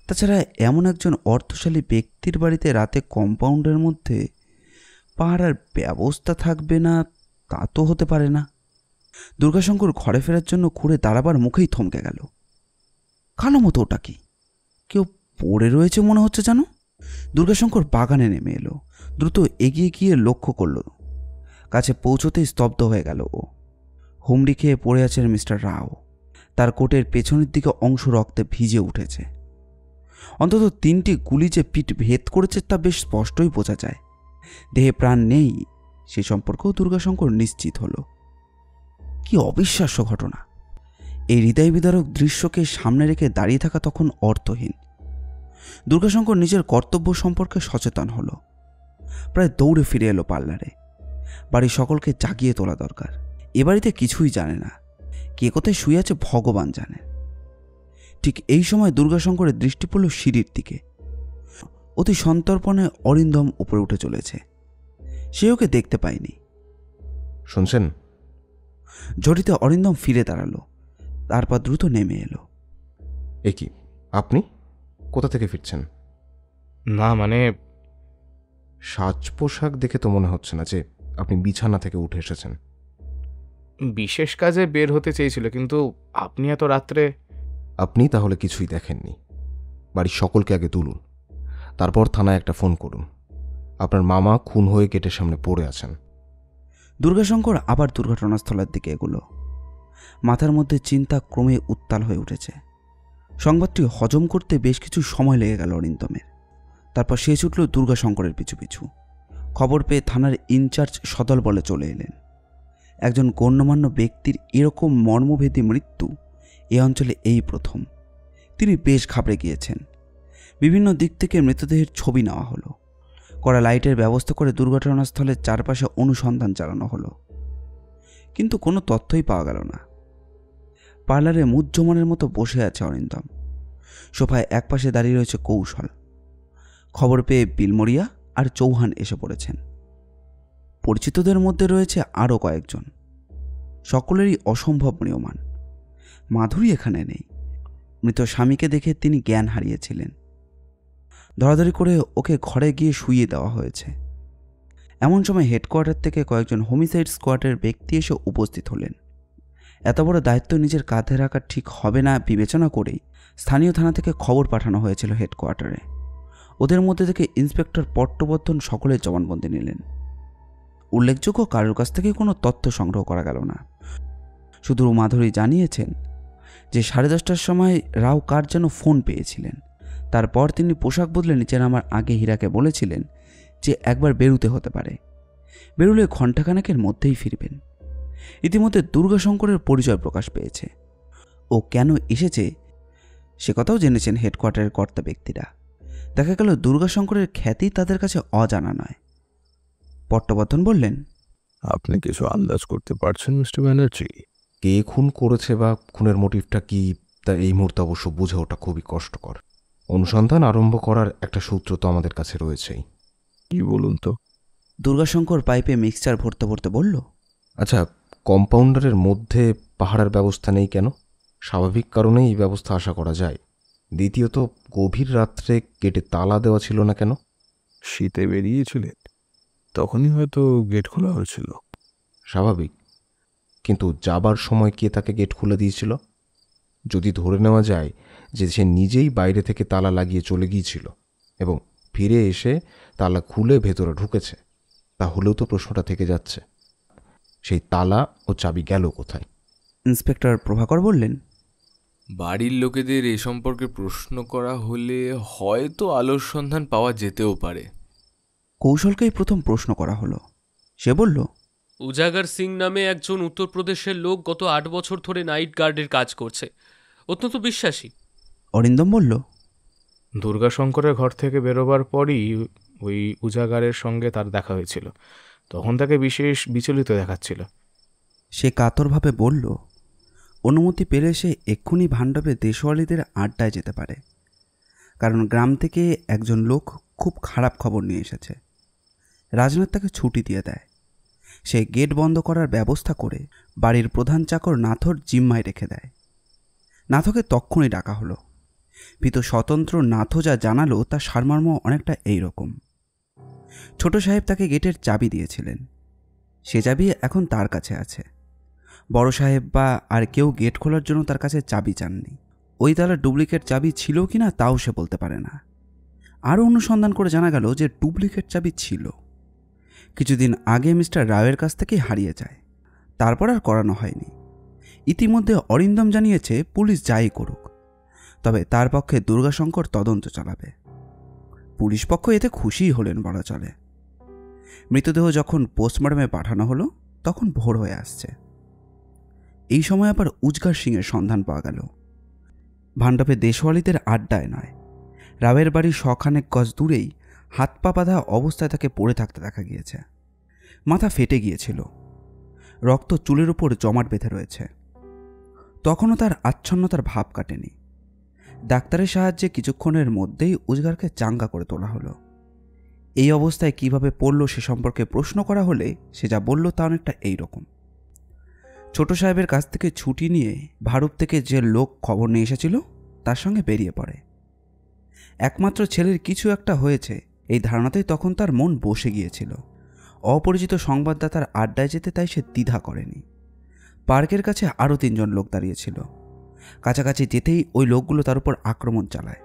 তাছাড়া এমন একজন অর্থশালী ব্যক্তির বাড়িতে রাতে কম্পাউন্ডের মধ্যে পাহারার ব্যবস্থা থাকবে না, তা তো হতে পারে না। দুর্গাশঙ্কর ঘরে ফেরার জন্য ঘুরে দাঁড়াবার মুখেই থমকে গেল। কালো মতো ওটা কি? কেউ পড়ে রয়েছে মনে হচ্ছে যেন। দুর্গাশঙ্কর বাগানে নেমে এলো। দ্রুত এগিয়ে গিয়ে লক্ষ্য করল। কাছে পৌঁছতেই স্তব্ধ হয়ে গেল ও। হুমড়ি খেয়ে পড়ে আছেন মিস্টার রাও। তার কোটের পেছনের দিকে অংশ রক্তে ভিজে উঠেছে। অন্তত 3টি গুলি যে পিঠ ভেদ করেছে তা বেশ স্পষ্টই বোঝা যায়। দেহে প্রাণ নেই সে সম্পর্কেও দুর্গাশঙ্কর নিশ্চিত হল। কি অবিশ্বাস্য ঘটনা! এই হৃদয় বিদারক দৃশ্যকে সামনে রেখে দাঁড়িয়ে থাকা তখন অর্থহীন। দুর্গাশঙ্কর নিজের কর্তব্য সম্পর্কে সচেতন হল। প্রায় দৌড়ে ফিরে এলো পার্লারে। বাড়ির সকলকে জাগিয়ে তোলা দরকার। এ বাড়িতে কিছুই জানে না, কে কোথায় শুয়ে আছে ভগবান জানে। ঠিক এই সময় দুর্গাশঙ্করের দৃষ্টি পড়ল সিঁড়ির দিকে। অতি সন্তর্পণে অরিন্দম উপরে উঠে চলেছে। সে ওকে দেখতে পায়নি। শুনছেন? ঝটিতে অরিন্দম ফিরে দাঁড়ালো, তারপর দ্রুত নেমে এলো। এ কি, আপনি কোথা থেকে ফিরছেন? না মানে সাজ পোশাক দেখে তো মনে হচ্ছে না যে আপনি বিছানা থেকে উঠে এসেছেন। বিশেষ কাজে বের হতে চেয়েছিল, কিন্তু আপনি এত রাত্রে। আপনি তাহলে কিছুই দেখেননি। বাড়ির সকলকে আগে তুলুন, তারপর থানায় একটা ফোন করুন। আপনার মামা খুন হয়ে গেটের সামনে পড়ে আছেন। দুর্গাশঙ্কর আবার দুর্ঘটনাস্থলের দিকে এগুলো। মাথার মধ্যে চিন্তা ক্রমে উত্তাল হয়ে উঠেছে। সংবাদটি হজম করতে বেশ কিছু সময় লেগে গেল অরিন্দমের। তারপর সে ছুটল দুর্গাশঙ্করের পিছু পিছু। খবর পেয়ে থানার ইনচার্জ সদল বলে চলে এলেন। একজন গণ্যমান্য ব্যক্তির এরকম মর্মভেদী মৃত্যু এ অঞ্চলে এই প্রথম। তিনি বেশ ঘাবড়ে গিয়েছেন। বিভিন্ন দিক থেকে মৃতদেহের ছবি নেওয়া হলো। কড়া লাইটের ব্যবস্থা করে দুর্ঘটনাস্থলের চারপাশে অনুসন্ধান চালানো হলো, কিন্তু কোনো তথ্যই পাওয়া গেল না। পার্লারে মুজ্জমানের মতো বসে আছে অরিন্দম। সোফায় একপাশে দাঁড়িয়ে রয়েছে কৌশল। খবর পেয়ে বিলমরিয়া আর চৌহান এসে পড়েছেন। পরিচিতদের মধ্যে রয়েছে আরও কয়েকজন। সকলেরই অসম্ভব ম্রিয়মাণ। মাধুরী এখানে নেই। মৃত স্বামীকে দেখে তিনি জ্ঞান হারিয়েছিলেন। ধরাধরি করে ওকে ঘরে গিয়ে শুইয়ে দেওয়া হয়েছে। এমন সময় হেডকোয়ার্টার থেকে কয়েকজন হোমিসাইড স্কোয়াডের ব্যক্তি এসে উপস্থিত হলেন। এত বড় দায়িত্ব নিজের কাঁধে রাখা ঠিক হবে না বিবেচনা করেই স্থানীয় থানা থেকে খবর পাঠানো হয়েছিল হেডকোয়ার্টারে। ওদের মধ্যে থেকে ইন্সপেক্টর পট্টবর্ধন সকলের জবানবন্দি নিলেন। উল্লেখযোগ্য কারোর কাছ থেকে কোনো তথ্য সংগ্রহ করা গেল না। শুধু মাধুরী জানিয়েছেন যে 10:30টার সময় রাও কার যেন ফোন পেয়েছিলেন। তারপর তিনি পোশাক বদলে নিচে নামার আগে হীরাকে বলেছিলেন যে একবার বেরুতে হতে পারে, বেরুলে ঘণ্টাখানেকের মধ্যেই ফিরবেন। ইতিমধ্যে দুর্গাশঙ্করের পরিচয় প্রকাশ পেয়েছে। ও কেন এসেছে সে কথাও জেনেছেন হেডকোয়ার্টারের কর্তা ব্যক্তিরা। দেখা গেল দুর্গাশঙ্করের খ্যাতি তাদের কাছে অজানা নয়। পট্টবর্ধন বললেন, আপনি কিছু আন্দাজ করতে পারছেন মিস্টার ব্যানার্জি? কে খুন করেছে বা খুনের মোটিভটা কি তা এই মুহূর্তে অবশ্য বুঝে ওঠা খুবই কষ্টকর। অনুসন্ধান আরম্ভ করার একটা সূত্র তো আমাদের কাছে রয়েছেই। কি বলুন তো? দুর্গাশঙ্কর পাইপে মিক্সচার ভরতে ভরতে বলল, আচ্ছা, কম্পাউন্ডারের মধ্যে পাহারার ব্যবস্থা নেই কেন? স্বাভাবিক কারণেই এই ব্যবস্থা আশা করা যায়। দ্বিতীয়ত, গভীর রাত্রে গেটে তালা দেওয়া ছিল না কেন? শীতে বেরিয়েছিলেন, তখনই হয়তো গেট খোলা হয়েছিল। স্বাভাবিক, কিন্তু যাবার সময় কে তাকে গেট খুলে দিয়েছিল? যদি ধরে নেওয়া যায় যে সে নিজেই বাইরে থেকে তালা লাগিয়ে চলে গিয়েছিল এবং ফিরে এসে তালা খুলে ভেতরে ঢুকেছে, তাহলেও তো প্রশ্নটা থেকে যাচ্ছে, সেই তালা ও চাবি গেল কোথায়? ইন্সপেক্টর প্রভাকর বললেন, বাড়ির লোকেদের এ সম্পর্কে প্রশ্ন করা হলে হয়তো আলোর সন্ধান পাওয়া যেতেও পারে। কৌশলকেই প্রথম প্রশ্ন করা হলো। সে বলল, উজাগার সিং নামে একজন উত্তরপ্রদেশের লোক গত 8 বছর ধরে নাইট গার্ডের কাজ করছে, অত্যন্ত বিশ্বাসী। অরিন্দম বলল, দুর্গাশঙ্করের ঘর থেকে বেরোবার পরই ওই উজাগারের সঙ্গে তার দেখা হয়েছিল, তখন তাকে বিশেষ বিচলিত দেখাচ্ছিল। সে কাতরভাবে বলল, অনুমতি পেলে সে এক্ষুনি ভাণ্ডাপে দেশওয়ালিদের আড্ডায় যেতে পারে, কারণ গ্রাম থেকে একজন লোক খুব খারাপ খবর নিয়ে এসেছে। রাজনাথ তাকে ছুটি দিয়ে দেয়। সে গেট বন্ধ করার ব্যবস্থা করে বাড়ির প্রধান চাকর নাথর জিম্মায় রেখে দেয়। নাথকে তক্ষুনি ডাকা হলো। ভীত স্বতন্ত্র নাথ যা জানালো তার সারমর্ম অনেকটা এই রকম। ছোট সাহেব তাকে গেটের চাবি দিয়েছিলেন, সে চাবি এখন তার কাছে আছে। বড় সাহেব বা আর কেউ গেট খোলার জন্য তার কাছে চাবি চাননি। ওই তালার ডুপ্লিকেট চাবি ছিল কি না তাও সে বলতে পারে না। আরও অনুসন্ধান করে জানা গেল যে ডুপ্লিকেট চাবি ছিল। কিছুদিন আগে মিস্টার রাওয়ের কাছ থেকেই হারিয়ে যায়, তারপর আর করানো হয়নি। ইতিমধ্যে অরিন্দম জানিয়েছে পুলিশ যাই করুক, তবে তার পক্ষে দুর্গাশঙ্কর তদন্ত চালাবে। পুলিশ পক্ষ এতে খুশিই হলেন বলা চলে। মৃতদেহ যখন পোস্টমর্টমে পাঠানো হলো তখন ভোর হয়ে আসছে। এই সময় আবার উজগার সিংয়ের সন্ধান পাওয়া গেল। ভাণ্ডাপে দেশওয়ালিদের আড্ডায় নয়, রাওয়ের বাড়ির শখানেক গজ দূরেই হাত পা বাঁধা অবস্থায় তাকে পড়ে থাকতে দেখা গিয়েছে। মাথা ফেটে গিয়েছিল, রক্ত চুলের উপর জমাট বেঁধে রয়েছে। তখনও তার আচ্ছন্নতার ভাব কাটেনি। ডাক্তারের সাহায্যে কিছুক্ষণের মধ্যেই উজগারকে চাঙ্গা করে তোলা হলো। এই অবস্থায় কিভাবে পড়ল সে সম্পর্কে প্রশ্ন করা হলে সে যা বলল তা অনেকটা এইরকম। ছোট সাহেবের কাছ থেকে ছুটি নিয়ে ভারত থেকে যে লোক খবর নিয়ে এসেছিল তার সঙ্গে বেরিয়ে পড়ে। একমাত্র ছেলের কিছু একটা হয়েছে এই ধারণাতেই তখন তার মন বসে গিয়েছিল। অপরিচিত সংবাদদাতার আড্ডায় যেতে তাই সে দ্বিধা করেনি। পার্কের কাছে আরও 3 জন লোক দাঁড়িয়েছিল। কাছাকাছি যেতেই ওই লোকগুলো তার উপর আক্রমণ চালায়।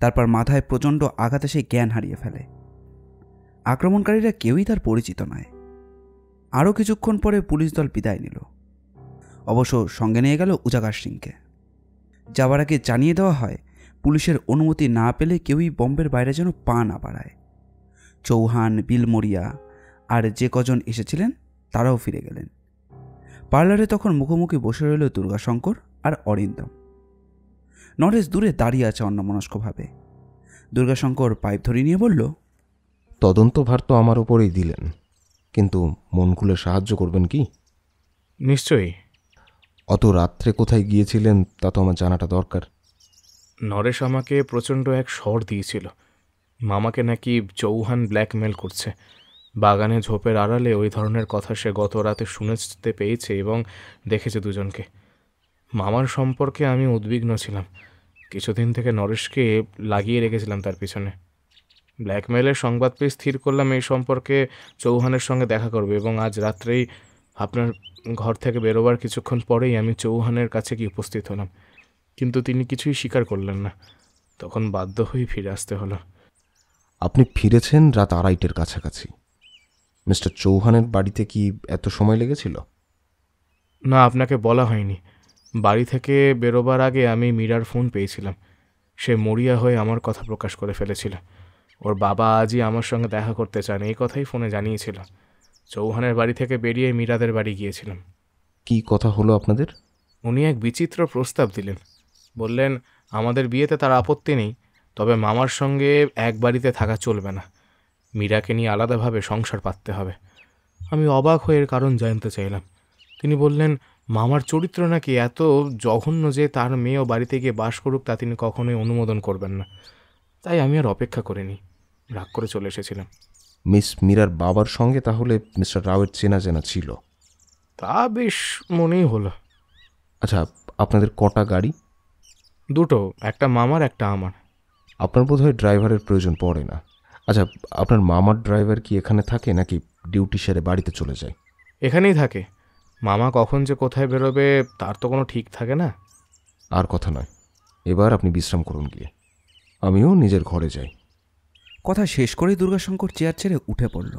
তারপর মাথায় প্রচণ্ড আঘাতে সেই জ্ঞান হারিয়ে ফেলে। আক্রমণকারীরা কেউই তার পরিচিত নয়। আরও কিছুক্ষণ পরে পুলিশ দল বিদায় নিল। অবশ্য সঙ্গে নিয়ে গেল উজাগার সিংকে। যাওয়ার আগে জানিয়ে দেওয়া হয় পুলিশের অনুমতি না পেলে কেউই বম্বের বাইরে যেন পা না বাড়ায়। চৌহান, বিলমরিয়া আর যে কজন এসেছিলেন তারাও ফিরে গেলেন। পার্লারে তখন মুখোমুখি বসে রইল দুর্গাশঙ্কর আর অরিন্দম। নরেশ দূরে দাঁড়িয়ে আছে অন্যমনস্কভাবে। দুর্গাশঙ্কর পাইপ ধরিয়ে নিয়ে বলল, তদন্তভার তো আমার ওপরেই দিলেন, কিন্তু মন খুলে সাহায্য করবেন কি? নিশ্চয়ই। অত রাত্রে কোথায় গিয়েছিলেন তা তো আমার জানাটা দরকার। নরেশ আমাকে প্রচণ্ড এক স্বর দিয়েছিল। মামাকে নাকি চৌহান ব্ল্যাকমেল করছে। বাগানে ঝোপের আড়ালে ওই ধরনের কথা সে গত রাতে শুনতে পেয়েছে এবং দেখেছে দুজনকে। মামার সম্পর্কে আমি উদ্বিগ্ন ছিলাম। কিছুদিন থেকে নরেশকে লাগিয়ে রেখেছিলাম তার পিছনে। ব্ল্যাকমেলের সংবাদ পেয়ে স্থির করলাম এই সম্পর্কে চৌহানের সঙ্গে দেখা করবে এবং আজ রাত্রেই আপনার ঘর থেকে বেরোবার কিছুক্ষণ পরেই আমি চৌহানের কাছে গিয়ে উপস্থিত হলাম, কিন্তু তিনি কিছুই স্বীকার করলেন না। তখন বাধ্য হয়ে ফিরে আসতে হলো। আপনি ফিরেছেন রাত 2:30-এর কাছাকাছি। মিস্টার চৌহানের বাড়িতে কি এত সময় লেগেছিল? না, আপনাকে বলা হয়নি। বাড়ি থেকে বেরোবার আগে আমি মীরার ফোন পেয়েছিলাম। সে মরিয়া হয়ে আমার কথা প্রকাশ করে ফেলেছিল। ওর বাবা আজই আমার সঙ্গে দেখা করতে চান, এই কথাই ফোনে জানিয়েছিল। চৌহানের বাড়ি থেকে বেরিয়ে মীরাদের বাড়ি গিয়েছিলাম। কি কথা হলো আপনাদের? উনি এক বিচিত্র প্রস্তাব দিলেন। বললেন আমাদের বিয়েতে তার আপত্তি নেই, তবে মামার সঙ্গে এক বাড়িতে থাকা চলবে না। মীরাকে নিয়ে আলাদাভাবে সংসার পাততে হবে। আমি অবাক হয়ে এর কারণ জানতে চাইলাম। তিনি বললেন মামার চরিত্র নাকি এত জঘন্য যে তার মেয়েও বাড়িতে গিয়ে বাস করুক তা তিনি কখনোই অনুমোদন করবেন না। তাই আমি আর অপেক্ষা করিনি, রাগ করে চলে এসেছিলাম। মিস মীরার বাবার সঙ্গে তাহলে মিস্টার রাওয়ের চেনা জানা ছিল? তা বেশ মনেই হলো। আচ্ছা, আপনাদের কটা গাড়ি? দুটো, একটা মামার একটা আমার। আপনার বোধহয় ড্রাইভারের প্রয়োজন পড়ে না। আচ্ছা, আপনার মামার ড্রাইভার কি এখানে থাকে নাকি ডিউটি সেরে বাড়িতে চলে যায়? এখানেই থাকে। মামা কখন যে কোথায় বেরোবে তার তো কোনো ঠিক থাকে না। আর কথা নয়, এবার আপনি বিশ্রাম করুন গিয়ে, আমিও নিজের ঘরে যাই। কথা শেষ করেই দুর্গাশঙ্কর চেয়ার ছেড়ে উঠে পড়ল।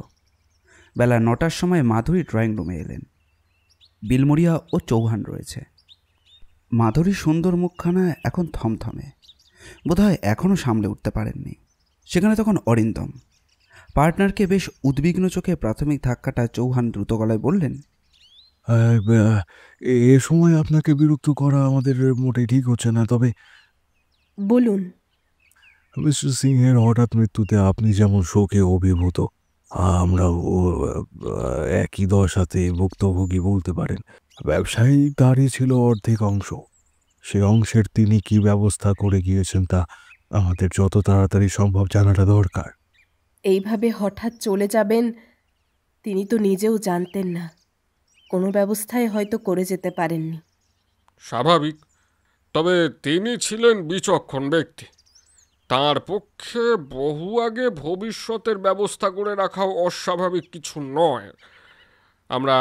বেলা 9টার সময় মাধুরী ড্রয়িং রুমে এলেন। বিলমরিয়া ও চৌহান রয়েছে। মাধুরীর সুন্দর মুখখানা এখন থমথমে, বোধহয় এখনও সামলে উঠতে পারেননি। সেখানে তখন অরিন্দম। পার্টনারকে বেশ উদ্বিগ্ন চোখে প্রাথমিক ধাক্কাটা চৌহান দ্রুত গলায় বললেন, এ সময় আপনাকে বিরক্ত করা আমাদের মোটেই ঠিক হচ্ছে না, তবে বলুন। মিস্টার সিংহের হঠাৎ মৃত্যুতে আপনি যেমন শোকে অভিভূত, আমরাও একই দশাতে ভুক্তভোগী বলতে পারেন। ব্যবসায়ী তারই ছিল অর্ধেক অংশ। সে অংশের তিনি কি ব্যবস্থা করে গিয়েছেন তা আমাদের যত তাড়াতাড়ি সম্ভব জানাটা দরকার। এইভাবে হঠাৎ চলে যাবেন তিনি তো নিজেও জানতেন না। কোনো ব্যবস্থায় হয়তো করে যেতে পারেননি। স্বাভাবিক, তবে তিনি ছিলেন বিচক্ষণ ব্যক্তি। তার পক্ষে বহু আগে ভবিষ্যতের ব্যবস্থা করে রাখাও অস্বাভাবিক কিছু নয়। আমরা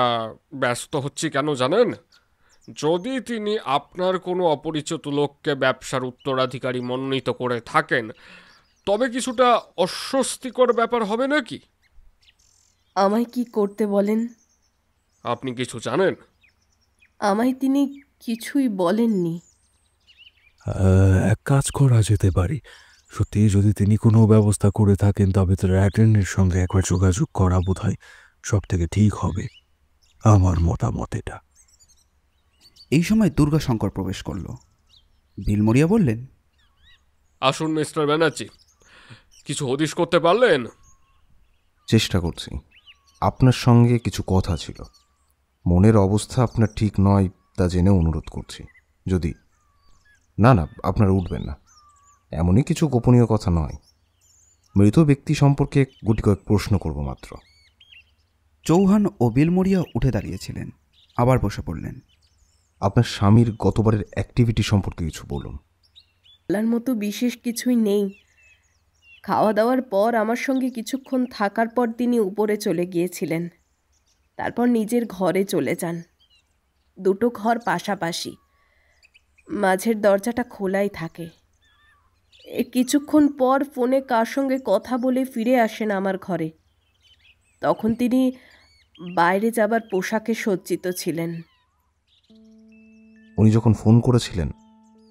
ব্যস্ত হচ্ছি কেন জানেন? যদি তিনি আপনার কোনো অপরিচিত লোককে ব্যবসার উত্তরাধিকারী মনোনীত করে থাকেন, তবে কিছুটা অস্বস্তিকর ব্যাপার হবে নাকি? আমায় কি করতে বলেন? আপনি কিছু জানেন? আমায় তিনি কিছুই বলেননি। এক কাজ করা যেতে পারি। সত্যি যদি তিনি কোনো ব্যবস্থা করে থাকেন তবে তার অ্যাটেন্ডের সঙ্গে একবার যোগাযোগ করা বোধহয় সব থেকে ঠিক হবে। আমার মতামত এটা। এই সময় দুর্গাশঙ্কর প্রবেশ করল। বিলমরিয়া বললেন, আসুন মিস্টার ব্যানার্জি, কিছু হদিশ করতে পারলেন? চেষ্টা করছি। আপনার সঙ্গে কিছু কথা ছিল। মনের অবস্থা আপনার ঠিক নয় তা জেনে অনুরোধ করছি। যদি না না, আপনারা উঠবেন না, এমনই কিছু গোপনীয় কথা নয়। মৃত ব্যক্তি সম্পর্কে গুটি কয়েক প্রশ্ন করব মাত্র। চৌহান ও বিলমরিয়া উঠে দাঁড়িয়েছিলেন, আবার বসে পড়লেন। আপনার স্বামীর গতবারের অ্যাক্টিভিটি সম্পর্কে কিছু বলুন। বলার মতো বিশেষ কিছুই নেই। খাওয়া দাওয়ার পর আমার সঙ্গে কিছুক্ষণ থাকার পর তিনি উপরে চলে গিয়েছিলেন। তারপর নিজের ঘরে চলে যান। দুটো ঘর পাশাপাশি, মাঝের দরজাটা খোলাই থাকে। কিছুক্ষণ পর ফোনে কার সঙ্গে কথা বলে ফিরে আসেন আমার ঘরে। তখন তিনি বাইরে যাবার পোশাকে সজ্জিত ছিলেন। উনি যখন ফোন করেছিলেন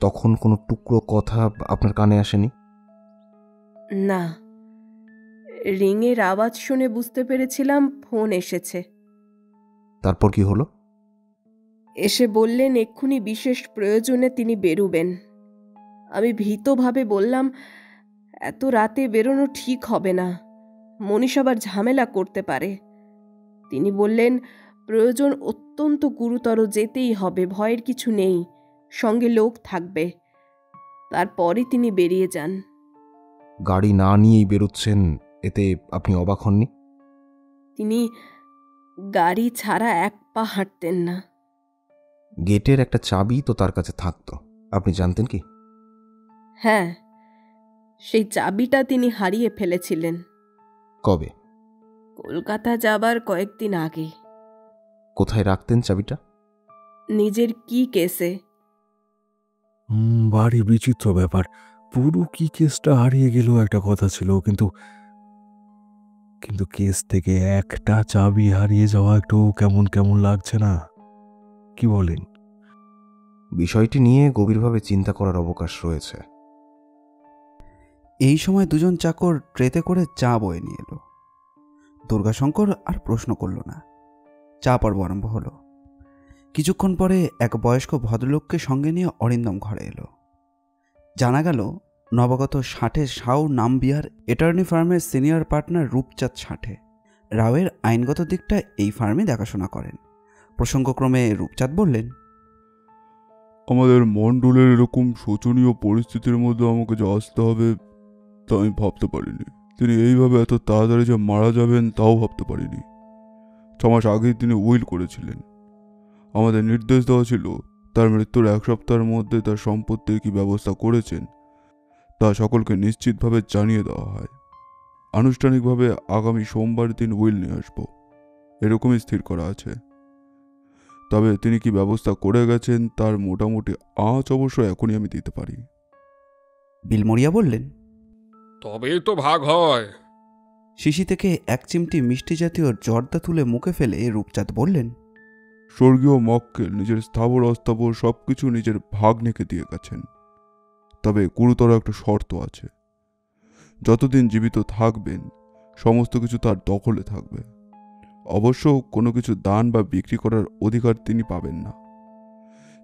তখন কোনো টুকরো কথা আপনার কানে আসেনি? না, রিংয়ের আওয়াজ শুনে বুঝতে পেরেছিলাম ফোন এসেছে। তারপর কি হলো? এসে বললেন এক্ষুনি বিশেষ প্রয়োজনে তিনি বেরুবেন। আমি ভীতভাবে বললাম, এত রাতে বেরোনো ঠিক হবে না, মনীষ আবার ঝামেলা করতে পারে। তিনি বললেন, প্রয়োজন অত্যন্ত গুরুতর, যেতেই হবে, ভয়ের কিছু নেই, সঙ্গে লোক থাকবে। তারপরে তিনি বেরিয়ে যান। গাড়ি না নিয়েই বেরোচ্ছেন, এতে আপনি অবাক হননি? তিনি গাড়ি ছাড়া এক পা হাঁটতেন না। গেটের একটা চাবি তো তার কাছে থাকতো, আপনি জানতেন কি? হ্যাঁ, সেই চাবিটা তিনি হারিয়ে ফেলেছিলেন। কবে? কলকাতা যাবার কয়েকদিন আগে। কোথায় রাখতেন চাবিটা? নিজের কি কেসে। ভারী বিচিত্র ব্যাপার। পুরো কি কেসটা হারিয়ে গেল একটা কথা ছিল, কিন্তু কিন্তু কেস থেকে একটা চাবি হারিয়ে যাওয়া একটু কেমন কেমন লাগছে না? কি বলেন? বিষয়টি নিয়ে গভীরভাবে চিন্তা করার অবকাশ রয়েছে। এই সময় দুজন চাকর ট্রেতে করে চা বয়ে নিয়ে এলো। দুর্গাশঙ্কর আর প্রশ্ন করল না। চা পর্ব আরম্ভ হলো। কিছুক্ষণ পরে এক বয়স্ক ভদ্রলোককে সঙ্গে নিয়ে অরিন্দম ঘরে এলো। জানা গেল নবাগত ষাটে সাউ নামবিহার অ্যাটর্নি ফার্মের সিনিয়র পার্টনার রূপচাঁদ ষাটে। রাওয়ের আইনগত দিকটা এই ফার্মে দেখাশোনা করেন। প্রসঙ্গক্রমে রূপচাঁদ বললেন, আমাদের মণ্ডলের এরকম শোচনীয় পরিস্থিতির মধ্যে আমাকে যে আসতে হবে তা আমি ভাবতে পারিনি। তিনি এইভাবে এত তাড়াতাড়ি যে মারা যাবেন তাও ভাবতে পারিনি। 6 মাস আগেই তিনি উইল করেছিলেন। আমাদের নির্দেশ দেওয়া ছিল তার মৃত্যুর 1 সপ্তাহের মধ্যে তার সম্পত্তির কি ব্যবস্থা করেছেন তা সকলকে নিশ্চিতভাবে জানিয়ে দেওয়া হয়। আনুষ্ঠানিকভাবে আগামী সোমবার দিন উইল নিয়ে আসবো, এরকমই স্থির করা আছে। তবে তিনি কি ব্যবস্থা করে গেছেন তার মোটামুটি আঁচ অবশ্য এখনই আমি দিতে পারি। বিলমরিয়া বললেন, তবেই তো ভাগ হয়। শিশি থেকে 1 চিমটি মিষ্টি জাতীয় জর্দা তুলে মুখে ফেলে রূপচাঁদ বললেন, স্বর্গীয় মক্কেল নিজের স্থাবর অস্থাবর সবকিছু নিজের ভাগ্নেকে দিয়ে গেছেন। তবে গুরুতর একটা শর্ত আছে, যতদিন জীবিত থাকবেন সমস্ত কিছু তার দখলে থাকবে। অবশ্য কোনো কিছু দান বা বিক্রি করার অধিকার তিনি পাবেন না।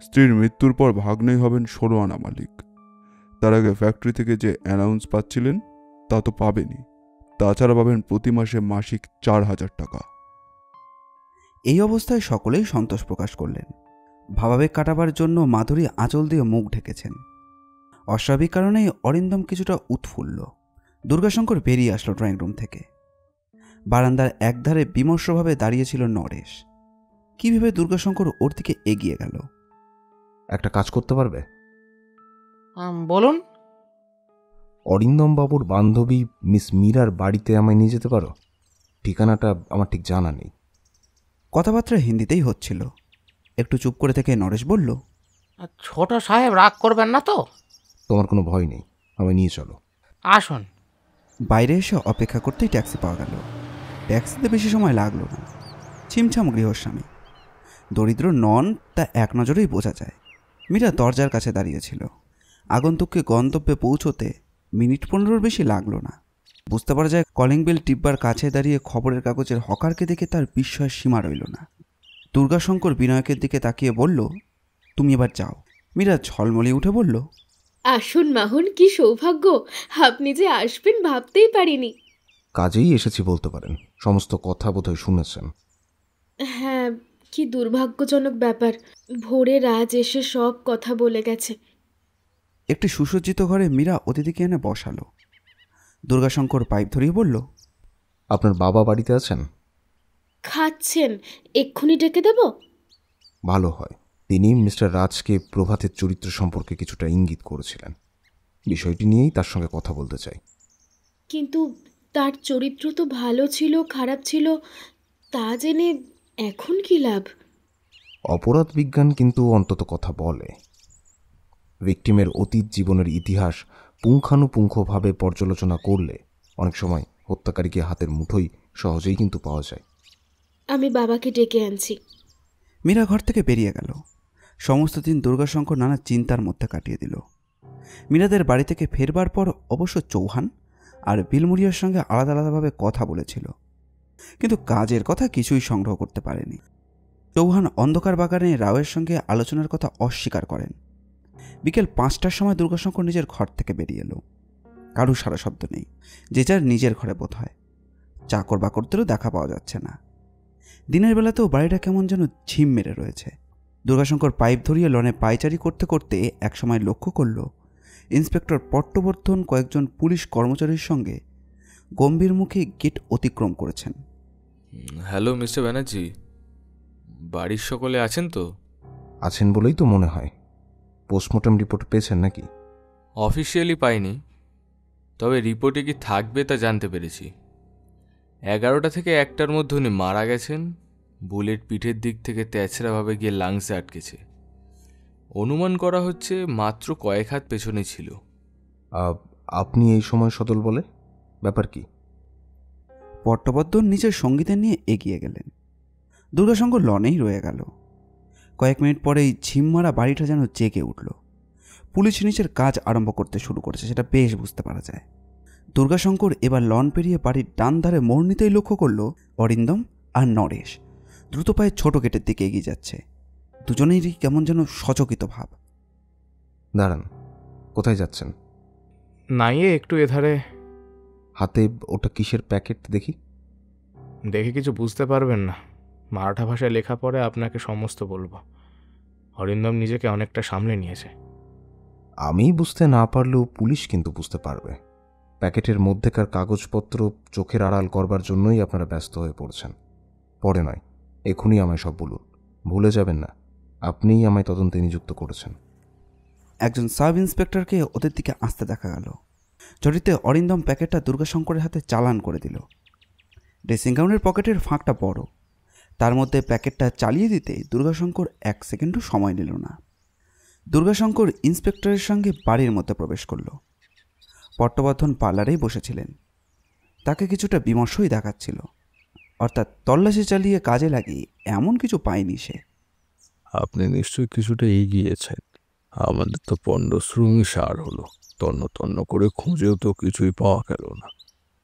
স্ত্রীর মৃত্যুর পর ভাগ্নেই হবেন 16 আনা মালিক। তার আগে ফ্যাক্টরি থেকে যে অ্যানাউন্স পাচ্ছিলেন তা তো পাবেনই, তাছাড়া পাবেন প্রতি মাসে মাসিক 4000 টাকা। এই অবস্থায় সকলেই সন্তোষ প্রকাশ করলেন। ভাবাবেগ কাটাবার জন্য মাধুরী আঁচল দিয়ে মুখ ঢেকেছেন। অস্বাভাবিক কারণেই অরিন্দম কিছুটা উৎফুল্ল। দুর্গাশঙ্কর বেরিয়ে আসলো ড্রয়িং রুম থেকে। বারান্দার একধারে বিমর্ষভাবে দাঁড়িয়েছিল নরেশ। কি ভেবে দুর্গাশঙ্কর ওর দিকে এগিয়ে গেল। একটা কাজ করতে পারবে? বলুন। অরিন্দম বাবুর বান্ধবী মিস মীরার বাড়িতে আমায় নিয়ে যেতে পারো? ঠিকানাটা আমার ঠিক জানা নেই। কথাবার্তা হিন্দিতেই হচ্ছিল। একটু চুপ করে থেকে নরেশ বলল, ছোট সাহেব রাগ করবেন না তো? তোমার কোনো ভয় নেই, আমায় নিয়ে চলো। আসুন। বাইরে এসে অপেক্ষা করতেই ট্যাক্সি পাওয়া গেল। ট্যাক্সিতে বেশি সময় লাগলো না। ছিমছাম গৃহস্বামী, দরিদ্র নন তা এক নজরেই বোঝা যায়। মীরা দরজার কাছে দাঁড়িয়েছিল। আগন্তুককে গন্তব্যে পৌঁছতে মিনিট 15-র বেশি লাগলো না। বুঝতে পারা যায় কলিং বেল টিপবার কাছে দাঁড়িয়ে খবরের কাগজের হকারকে দেখে তার বিস্ময়ের সীমা রইল না। দুর্গাশঙ্কর বিনয়কের দিকে তাকিয়ে বলল, তুমি এবার যাও। মীরা ঝলমলিয়ে উঠে বলল, আসুন মাহুন, কি সৌভাগ্য! আপনি যে আসবেন ভাবতেই পারিনি। কাজেই এসেছি বলতে পারেন। সমস্ত কথা বোধহয় শুনেছেন। হ্যাঁ, কি দুর্ভাগ্যজনক ব্যাপার। ভোরে রাজ এসে সব কথা বলে গেছে। একটি সুসজ্জিত ঘরে মীরা অতিথিকে এনে বসালো। দুর্গাশঙ্কর পাইপ ধরিয়ে বলল, আপনার বাবা বাড়িতে আছেন? খাচ্ছেন, এক্ষুনি ডেকে দেব? ভালো হয়। তিনি মিস্টার রাজকে প্রভাতের চরিত্র সম্পর্কে কিছুটা ইঙ্গিত করেছিলেন। বিষয়টি নিয়েই তার সঙ্গে কথা বলতে চাই। কিন্তু তার চরিত্র তো ভালো ছিল খারাপ ছিল তা জেনে এখন কি লাভ? অপরাধ বিজ্ঞান কিন্তু অন্তত কথা বলে। ভিকটিমের অতীত জীবনের ইতিহাস পুঙ্খানুপুঙ্খভাবে পর্যালোচনা করলে অনেক সময় হত্যাকারীকে হাতের মুঠোই সহজেই কিন্তু পাওয়া যায়। আমি বাবাকে ডেকে আনছি। মীরা ঘর থেকে বেরিয়ে গেল। সমস্ত দিন দুর্গাশঙ্কর নানা চিন্তার মধ্যে কাটিয়ে দিল। মীরাদের বাড়ি থেকে ফেরবার পর অবশ্য চৌহান আর বিলমুরিয়ার সঙ্গে আলাদা আলাদাভাবে কথা বলেছিল, কিন্তু কাজের কথা কিছুই সংগ্রহ করতে পারেনি। চৌহান অন্ধকার বাগানে রাওয়ের সঙ্গে আলোচনার কথা অস্বীকার করেন। বিকেল 5টার সময় দুর্গাশঙ্কর নিজের ঘর থেকে বেরিয়ে এলো। কারু সারা শব্দ নেই, যে যার নিজের ঘরে বোধ হয়। চাকর বাকরদেরও দেখা পাওয়া যাচ্ছে না। দিনের বেলাতেও বাড়িটা কেমন যেন ঝিম মেরে রয়েছে। দুর্গাশঙ্কর পাইপ ধরিয়ে লনে পায়চারি করতে করতে একসময় লক্ষ্য করল ইন্সপেক্টর পট্টবর্ধন কয়েকজন পুলিশ কর্মচারীর সঙ্গে গম্ভীর মুখে গেট অতিক্রম করেছেন। হ্যালো মিস্টার ব্যানার্জি, বাড়ির সকলে আছেন তো? আছেন বলেই তো মনে হয়। পোস্টমর্টম রিপোর্ট পেয়েছেন নাকি? অফিসিয়ালি পাইনি, তবে রিপোর্টে কি থাকবে তা জানতে পেরেছি। 11টা থেকে 1টার মধ্যে উনি মারা গেছেন। বুলেট পিঠের দিক থেকে তেছড়াভাবে গিয়ে লাংসে আটকেছে। অনুমান করা হচ্ছে মাত্র কয়েক হাত পেছনে ছিল। আপনি এই সময় সদল বলে ব্যাপার কি? পট্টবর্ধন নিজের সঙ্গীদের নিয়ে এগিয়ে গেলেন। দুর্গাশঙ্কর লনেই রয়ে গেল। কয়েক মিনিট পরেই ঝিমমারা বাড়িটা যেন জেগে উঠল। পুলিশ নিচের কাজ আরম্ভ করতে শুরু করেছে, সেটা বেশ বুঝতে পারা যায়। দুর্গাশঙ্কর এবার লন পেরিয়ে বাড়ির ডান ধারে মোড় নিতেই লক্ষ্য করল অরিন্দম আর নরেশ দ্রুত পায়ে ছোট গেটের দিকে এগিয়ে যাচ্ছে। দুজনেরই কেমন যেন সচকিত ভাব। দাঁড়ান, কোথায় যাচ্ছেন? নাইয়ে একটু এধারে। হাতে ওটা কিসের প্যাকেট দেখি? দেখে কিছু বুঝতে পারবেন না। মারাঠা ভাষায় লেখা পড়ে আপনাকে সমস্ত বলবো। অরিন্দম নিজেকে অনেকটা সামলে নিয়েছে। আমি বুঝতে না পারলেও পুলিশ কিন্তু বুঝতে পারবে। প্যাকেটের মধ্যেকার কাগজপত্র চোখের আড়াল করবার জন্যই আপনারা ব্যস্ত হয়ে পড়ছেন। পরে নয়, এখনই আমায় সব বলুন, ভুলে যাবেন না। আপনিই আমায় তদন্তে নিযুক্ত করেছেন। একজন সাব ইন্সপেক্টরকে ওদের দিকে আসতে দেখা গেল। চটিতে অরিন্দম প্যাকেটটা দুর্গাশঙ্করের হাতে চালান করে দিল। ড্রেসিং গাউনের পকেটের ফাঁকটা বড়, তার মধ্যে প্যাকেটটা চালিয়ে দিতে দুর্গাশঙ্কর 1 সেকেন্ডও সময় নিল না। দুর্গাশঙ্কর ইন্সপেক্টরের সঙ্গে বাড়ির মধ্যে প্রবেশ করল। পট্টবর্ধন পার্লারেই বসেছিলেন। তাকে কিছুটা বিমর্ষই দেখাচ্ছিল, অর্থাৎ তল্লাশি চালিয়ে কাজে লাগিয়ে এমন কিছু পায়নি সে। আপনি নিশ্চয়ই কিছুটা এগিয়েছেন। আমাদের তো পণ্ডশ্রুমি সার হলো, তন্ন তন্ন করে খুঁজেও তো কিছুই পাওয়া গেল না।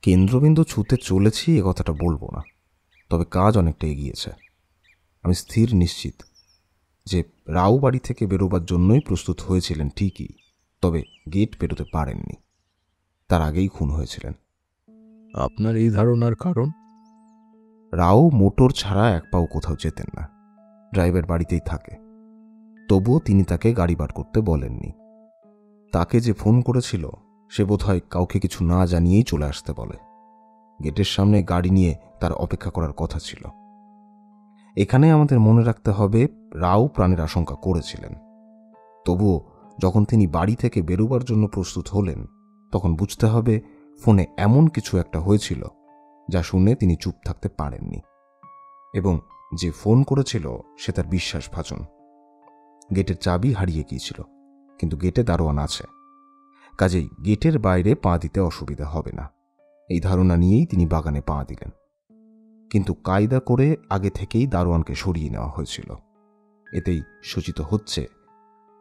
কেন্দ্রবিন্দু ছুঁতে চলেছি এ কথাটা বলবো না, তবে কাজ অনেকটা এগিয়েছে। আমি স্থির নিশ্চিত যে রাও বাড়ি থেকে বেরোবার জন্যই প্রস্তুত হয়েছিলেন ঠিকই, তবে গেট পেরোতে পারেননি। তার আগেই খুন হয়েছিলেন। আপনার এই ধারণার কারণ? রাও মোটর ছাড়া এক পাও কোথাও যেতেন না, ড্রাইভার বাড়িতেই থাকে। তবুও তিনি তাকে গাড়ি বার করতে বলেননি। তাকে যে ফোন করেছিল সে বোধহয় কাউকে কিছু না জানিয়েই চলে আসতে বলে। গেটের সামনে গাড়ি নিয়ে তার অপেক্ষা করার কথা ছিল। এখানে আমাদের মনে রাখতে হবে রাও প্রাণের আশঙ্কা করেছিলেন। তবুও যখন তিনি বাড়ি থেকে বেরোবার জন্য প্রস্তুত হলেন, তখন বুঝতে হবে ফোনে এমন কিছু একটা হয়েছিল যা শুনে তিনি চুপ থাকতে পারেননি। এবং যে ফোন করেছিল সে তার বিশ্বাসভাজন। গেটের চাবি হারিয়ে গিয়েছিল, কিন্তু গেটে দারোয়ান আছে, কাজেই গেটের বাইরে পা দিতে অসুবিধা হবে না। এই ধারণা নিয়েই তিনি বাগানে পা দিলেন। কিন্তু কায়দা করে আগে থেকেই দারোয়ানকে সরিয়ে নেওয়া হয়েছিল। এতেই সূচিত হচ্ছে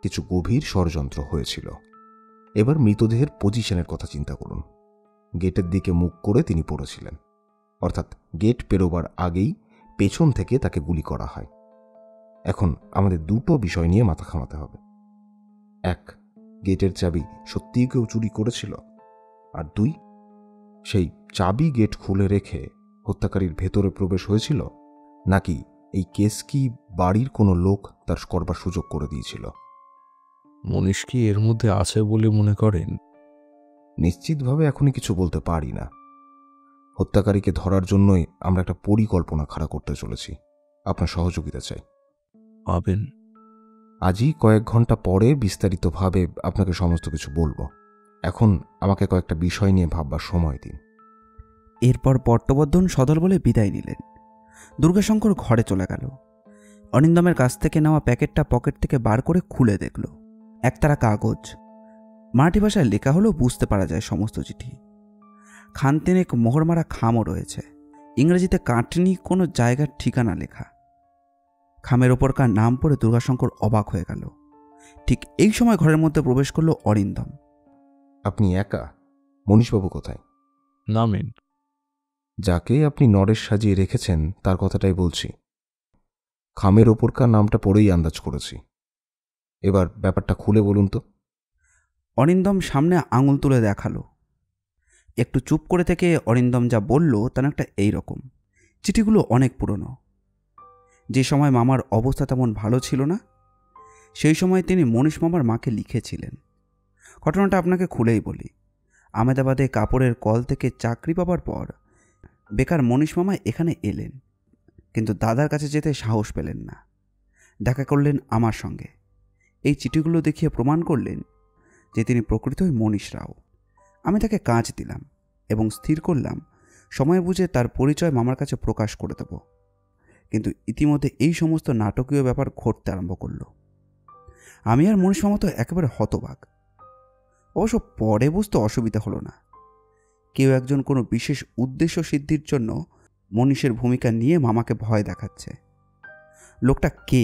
কিছু গভীর ষড়যন্ত্র হয়েছিল। এবার মৃতদেহের পজিশনের কথা চিন্তা করুন। গেটের দিকে মুখ করে তিনি পড়েছিলেন, অর্থাৎ গেট পেরোবার আগেই পেছন থেকে তাকে গুলি করা হয়। এখন আমাদের দুটো বিষয় নিয়ে মাথা ঘামাতে হবে। 1, গেটের চাবি সত্যিই কেউ চুরি করেছিল, আর 2, সেই চাবি গেট খুলে রেখে হত্যাকারীর ভেতরে প্রবেশ হয়েছিল, নাকি এই কেস কি বাড়ির কোনো লোক তার করবার সুযোগ করে দিয়েছিল। মনীষ কি এর মধ্যে আছে বলে মনে করেন? নিশ্চিতভাবে এখনই কিছু বলতে পারি না। হত্যাকারীকে ধরার জন্যই আমরা একটা পরিকল্পনা খাড়া করতে চলেছি। আপনার সহযোগিতা চাই। পাবেন? আজই কয়েক ঘন্টা পরে বিস্তারিতভাবে আপনাকে সমস্ত কিছু বলবো। এখন আমাকে কয়েকটা বিষয় নিয়ে ভাববার সময় দিন। এরপর পট্টবর্ধন সদল বলে বিদায় নিলেন। দুর্গাশঙ্কর ঘরে চলে গেল। অরিন্দমের কাছ থেকে নেওয়া প্যাকেটটা পকেট থেকে বার করে খুলে দেখল। একতারা কাগজ, মারাঠি ভাষায় লেখা হলেও বুঝতে পারা যায় সমস্ত চিঠি। খানতেনেক মোহর মারা খামও রয়েছে। ইংরেজিতে কাটনি কোনো জায়গার ঠিকানা লেখা। খামের ওপরকার নাম পড়ে দুর্গাশঙ্কর অবাক হয়ে গেল। ঠিক এই সময় ঘরের মধ্যে প্রবেশ করল অরিন্দম। আপনি একা? মনীশবাবু কোথায়? নামেন। যাকে আপনি নরেশ সাজিয়ে রেখেছেন তার কথাটাই বলছি। খামের ওপরকার নামটা পড়েই আন্দাজ করেছি। এবার ব্যাপারটা খুলে বলুন তো। অরিন্দম সামনে আঙুল তুলে দেখালো। একটু চুপ করে থেকে অরিন্দম যা বলল তা একটা এইরকম। চিঠিগুলো অনেক পুরনো। যে সময় মামার অবস্থা তেমন ভালো ছিল না, সেই সময় তিনি মনীষ মামার মাকে লিখেছিলেন। ঘটনাটা আপনাকে খুলেই বলি। আমেদাবাদে কাপড়ের কল থেকে চাকরি পাবার পর বেকার মনীষ মামা এখানে এলেন, কিন্তু দাদার কাছে যেতে সাহস পেলেন না। দেখা করলেন আমার সঙ্গে। এই চিঠিগুলো দেখিয়ে প্রমাণ করলেন যে তিনি প্রকৃতই মনীষ রাও। আমি তাকে কাজ দিলাম এবং স্থির করলাম সময় বুঝে তার পরিচয় মামার কাছে প্রকাশ করে দেব। কিন্তু ইতিমধ্যে এই সমস্ত নাটকীয় ব্যাপার ঘটতে আরম্ভ করল। আমি আর মনীষ মামা তো একেবারে হতবাক। অবশ্য পরে বুঝতে অসুবিধা হলো না। কেউ একজন কোনো বিশেষ উদ্দেশ্য সিদ্ধির জন্য মনীষের ভূমিকা নিয়ে মামাকে ভয় দেখাচ্ছে। লোকটা কে?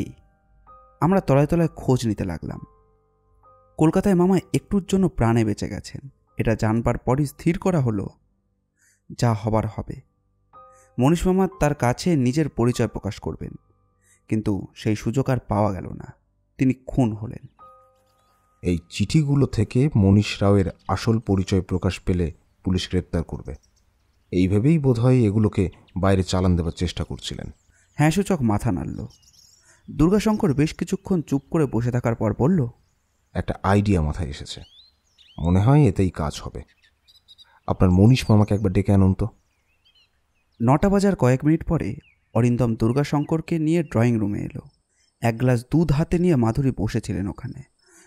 আমরা তলায় তলায় খোঁজ নিতে লাগলাম। কলকাতায় মামা একটুর জন্য প্রাণে বেঁচে গেছেন এটা জানবার পরই স্থির করা হলো যা হবার হবে। মনীষ মামা তার কাছে নিজের পরিচয় প্রকাশ করবেন, কিন্তু সেই সুযোগ আর পাওয়া গেল না। তিনি খুন হলেন। এই চিঠিগুলো থেকে মনীষ রাওয়ের আসল পরিচয় প্রকাশ পেলে পুলিশ গ্রেপ্তার করবে, এইভাবেই বোধহয় এগুলোকে বাইরে চালান দেবার চেষ্টা করছিলেন। হ্যাঁ সূচক মাথা নাড়ল। দুর্গাশঙ্কর বেশ কিছুক্ষণ চুপ করে বসে থাকার পর বলল, একটা আইডিয়া মাথায় এসেছে। মনে হয় এতেই কাজ হবে। আপনার মনীষ মামাকে একবার ডেকে আনুন তো। 9টা বাজার কয়েক মিনিট পরে অরিন্দম দুর্গাশঙ্করকে নিয়ে ড্রয়িং রুমে এলো। এক গ্লাস দুধ হাতে নিয়ে মাধুরী বসেছিলেন ওখানে।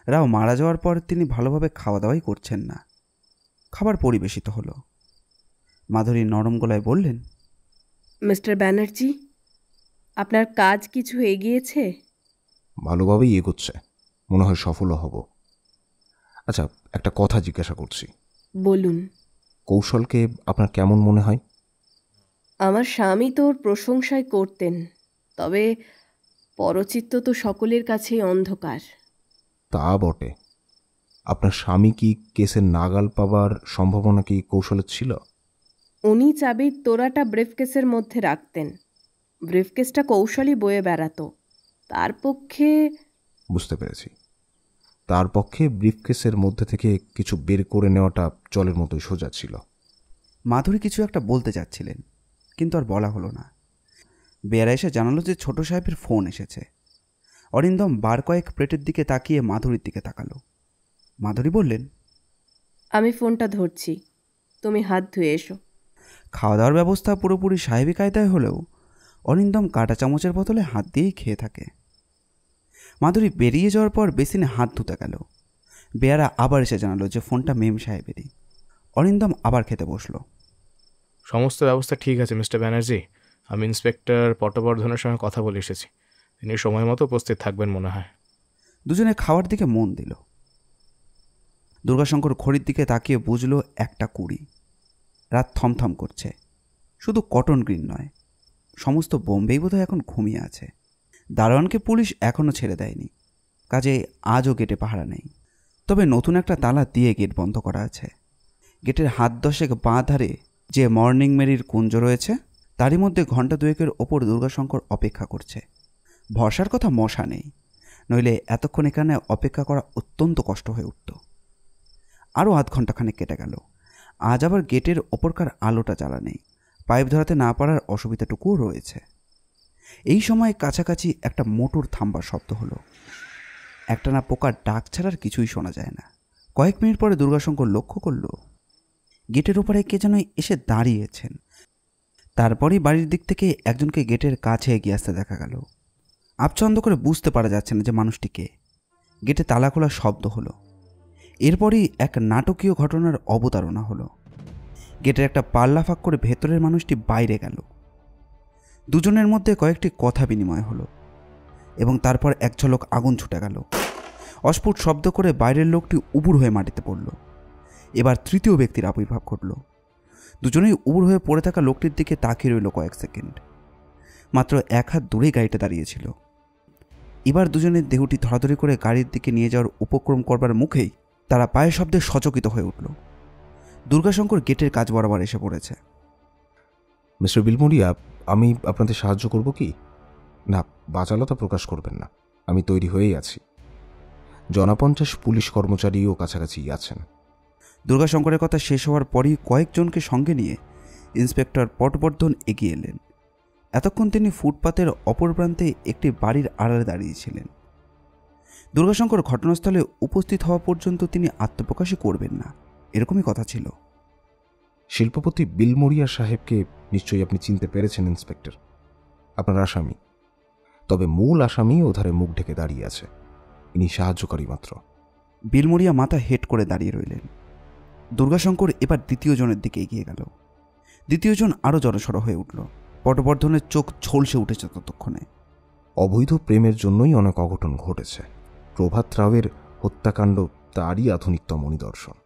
রাও মারা যাওয়ার পর তিনি ভালোভাবে খাওয়া দাওয়াই করছেন না। খাবার পরিবেশিত হলো। মাধুরী নরম গলায় বললেন, মিস্টার ব্যানার্জি, আপনার কাজ কিছু এগিয়েছে? ভালোভাবেই এগোচ্ছে, মনে হয় সফলও হব। আচ্ছা, একটা কথা জিজ্ঞাসা করছি। বলুন। কৌশলকে আপনার কেমন মনে হয়? আমার স্বামী তোর প্রশংসাই করতেন, তবে পরচিত্ত তো সকলের কাছেই অন্ধকার। তা বটে। আপনার স্বামী কি কেসের নাগাল পাবার সম্ভাবনা কি কৌশলের ছিল? উনি চাবির তোড়াটা ব্রিফকেসের মধ্যে রাখতেন। ব্রিফকেসটা কৌশলী বয়ে বেড়াতো। তার পক্ষে... বুঝতে পেরেছি। তার পক্ষে ব্রিফকেসের মধ্যে থেকে কিছু বের করে নেওয়াটা জলের মতোই সোজা ছিল। মাধুরী কিছু একটা বলতে চাচ্ছিলেন, কিন্তু আর বলা হলো না। বেয়ারা এসে জানালো যে ছোট সাহেবের ফোন এসেছে। অরিন্দম বার কয়েক প্লেটের দিকে তাকিয়ে মাধুরীর দিকে তাকালো। মাধুরী বললেন, আমি ফোনটা ধরছি, তুমি হাত ধুয়ে এসো। খাওয়া দাওয়ার ব্যবস্থা পুরোপুরি সাহেবী কায়দায় হলেও অরিন্দম কাঁটা চামচের বদলে হাত দিয়েই খেয়ে থাকে। মাধুরী বেরিয়ে যাওয়ার পর বেসিনে হাত ধুতে গেল। বেয়ারা আবার এসে জানালো যে ফোনটা মেম সাহেবেরই। অরিন্দম আবার খেতে বসলো। সমস্ত ব্যবস্থা ঠিক আছে মিস্টার ব্যানার্জি। আমি ইন্সপেক্টর পটবর্ধনের সঙ্গে কথা বলে এসেছি। তিনি সময় মতো উপস্থিত থাকবেন মনে হয়। দুজনে খাওয়ার দিকে মন দিল। দুর্গাশঙ্কর ঘড়ির দিকে তাকিয়ে বুঝল 1:20। রাত থমথম করছে। শুধু কটন গ্রিন নয়, সমস্ত বোম্বেই বোধহয় এখন ঘুমিয়ে আছে। দারোয়ানকে পুলিশ এখনও ছেড়ে দেয়নি, কাজে আজও গেটে পাহারা নেই। তবে নতুন একটা তালা দিয়ে গেট বন্ধ করা আছে। গেটের হাত 10 বাঁ ধারে যে মর্নিং মেরির কুঞ্জ রয়েছে, তারই মধ্যে ঘণ্টা 2 ওপর দুর্গাশঙ্কর অপেক্ষা করছে। ভরসার কথা মশা নেই, নইলে এতক্ষণ এখানে অপেক্ষা করা অত্যন্ত কষ্ট হয়ে উঠত। আরও আধ ঘণ্টাখানেক কেটে গেল। আজ আবার গেটের ওপরকার আলোটা জ্বালা নেই। পাইপ ধরাতে না পারার অসুবিধাটুকুও রয়েছে। এই সময় কাছাকাছি একটা মোটর থামবার শব্দ হলো। একটানা পোকার ডাক ছাড়ার কিছুই শোনা যায় না। কয়েক মিনিট পরে দুর্গাশঙ্কর লক্ষ্য করল গেটের ওপরে কে যেন এসে দাঁড়িয়েছেন। তারপরই বাড়ির দিক থেকে একজনকে গেটের কাছে এগিয়ে আসতে দেখা গেল। আবছন্দ করে বুঝতে পারা যাচ্ছে না যে মানুষটি কে। গেটে তালা খোলার শব্দ হলো। এরপরই এক নাটকীয় ঘটনার অবতারণা হলো। গেটের একটা পাল্লা ফাঁক করে ভেতরের মানুষটি বাইরে গেল। দুজনের মধ্যে কয়েকটি কথা বিনিময় হলো এবং তারপর এক ঝলক আগুন ছুটে গেল। অস্ফুট শব্দ করে বাইরের লোকটি উবুড় হয়ে মাটিতে পড়ল। এবার তৃতীয় ব্যক্তির আবির্ভাব ঘটল। দুজনেই উবুড় হয়ে পড়ে থাকা লোকটির দিকে তাকিয়ে রইল কয়েক সেকেন্ড। মাত্র 1 হাত দূরেই গাড়িটা দাঁড়িয়েছিল। এবার দুজনের দেহটি ধরাধরি করে গাড়ির দিকে নিয়ে যাওয়ার উপক্রম করবার মুখেই তারা পায়ের শব্দে সচকিত হয়ে উঠল। দুর্গাশঙ্কর গেটের কাজ বরাবর এসে পড়েছে। মিস্টার বিলমোরিয়া, আমি আপনাদের সাহায্য করব কি? না, বাচালতা প্রকাশ করবেন না, আমি তৈরি হয়েই আছি। 50 পুলিশ কর্মচারীও কাছাকাছি আছেন। দুর্গাশঙ্করের কথা শেষ হওয়ার পরই কয়েকজনকে সঙ্গে নিয়ে ইন্সপেক্টর পটবর্ধন এগিয়ে এলেন। এতক্ষণ তিনি ফুটপাতের অপর প্রান্তে একটি বাড়ির আড়ালে দাঁড়িয়েছিলেন। দুর্গাশঙ্কর ঘটনাস্থলে উপস্থিত হওয়া পর্যন্ত তিনি আত্মপ্রকাশই করবেন না, এরকমই কথা ছিল। শিল্পপতি বিলমোরিয়া সাহেবকে নিশ্চয়ই আপনি চিনতে পেরেছেন ইন্সপেক্টর। আপনার আসামি, তবে মূল আসামি ওধারে মুখ ঢেকে দাঁড়িয়ে আছে। ইনি সাহায্যকারী মাত্র। বিলমোরিয়া মাথা হেট করে দাঁড়িয়ে রইলেন। দুর্গাশঙ্কর এবার দ্বিতীয় জনের দিকে এগিয়ে গেল। দ্বিতীয় জন আরও জড়সড় হয়ে উঠল। পটবর্ধনের চোখ ঝলসে উঠেছে ততক্ষণে। অবৈধ প্রেমের জন্যই অনেক অঘটন ঘটেছে। প্রভাত রাওয়ের হত্যাকাণ্ড তারই আধুনিকতম নিদর্শন।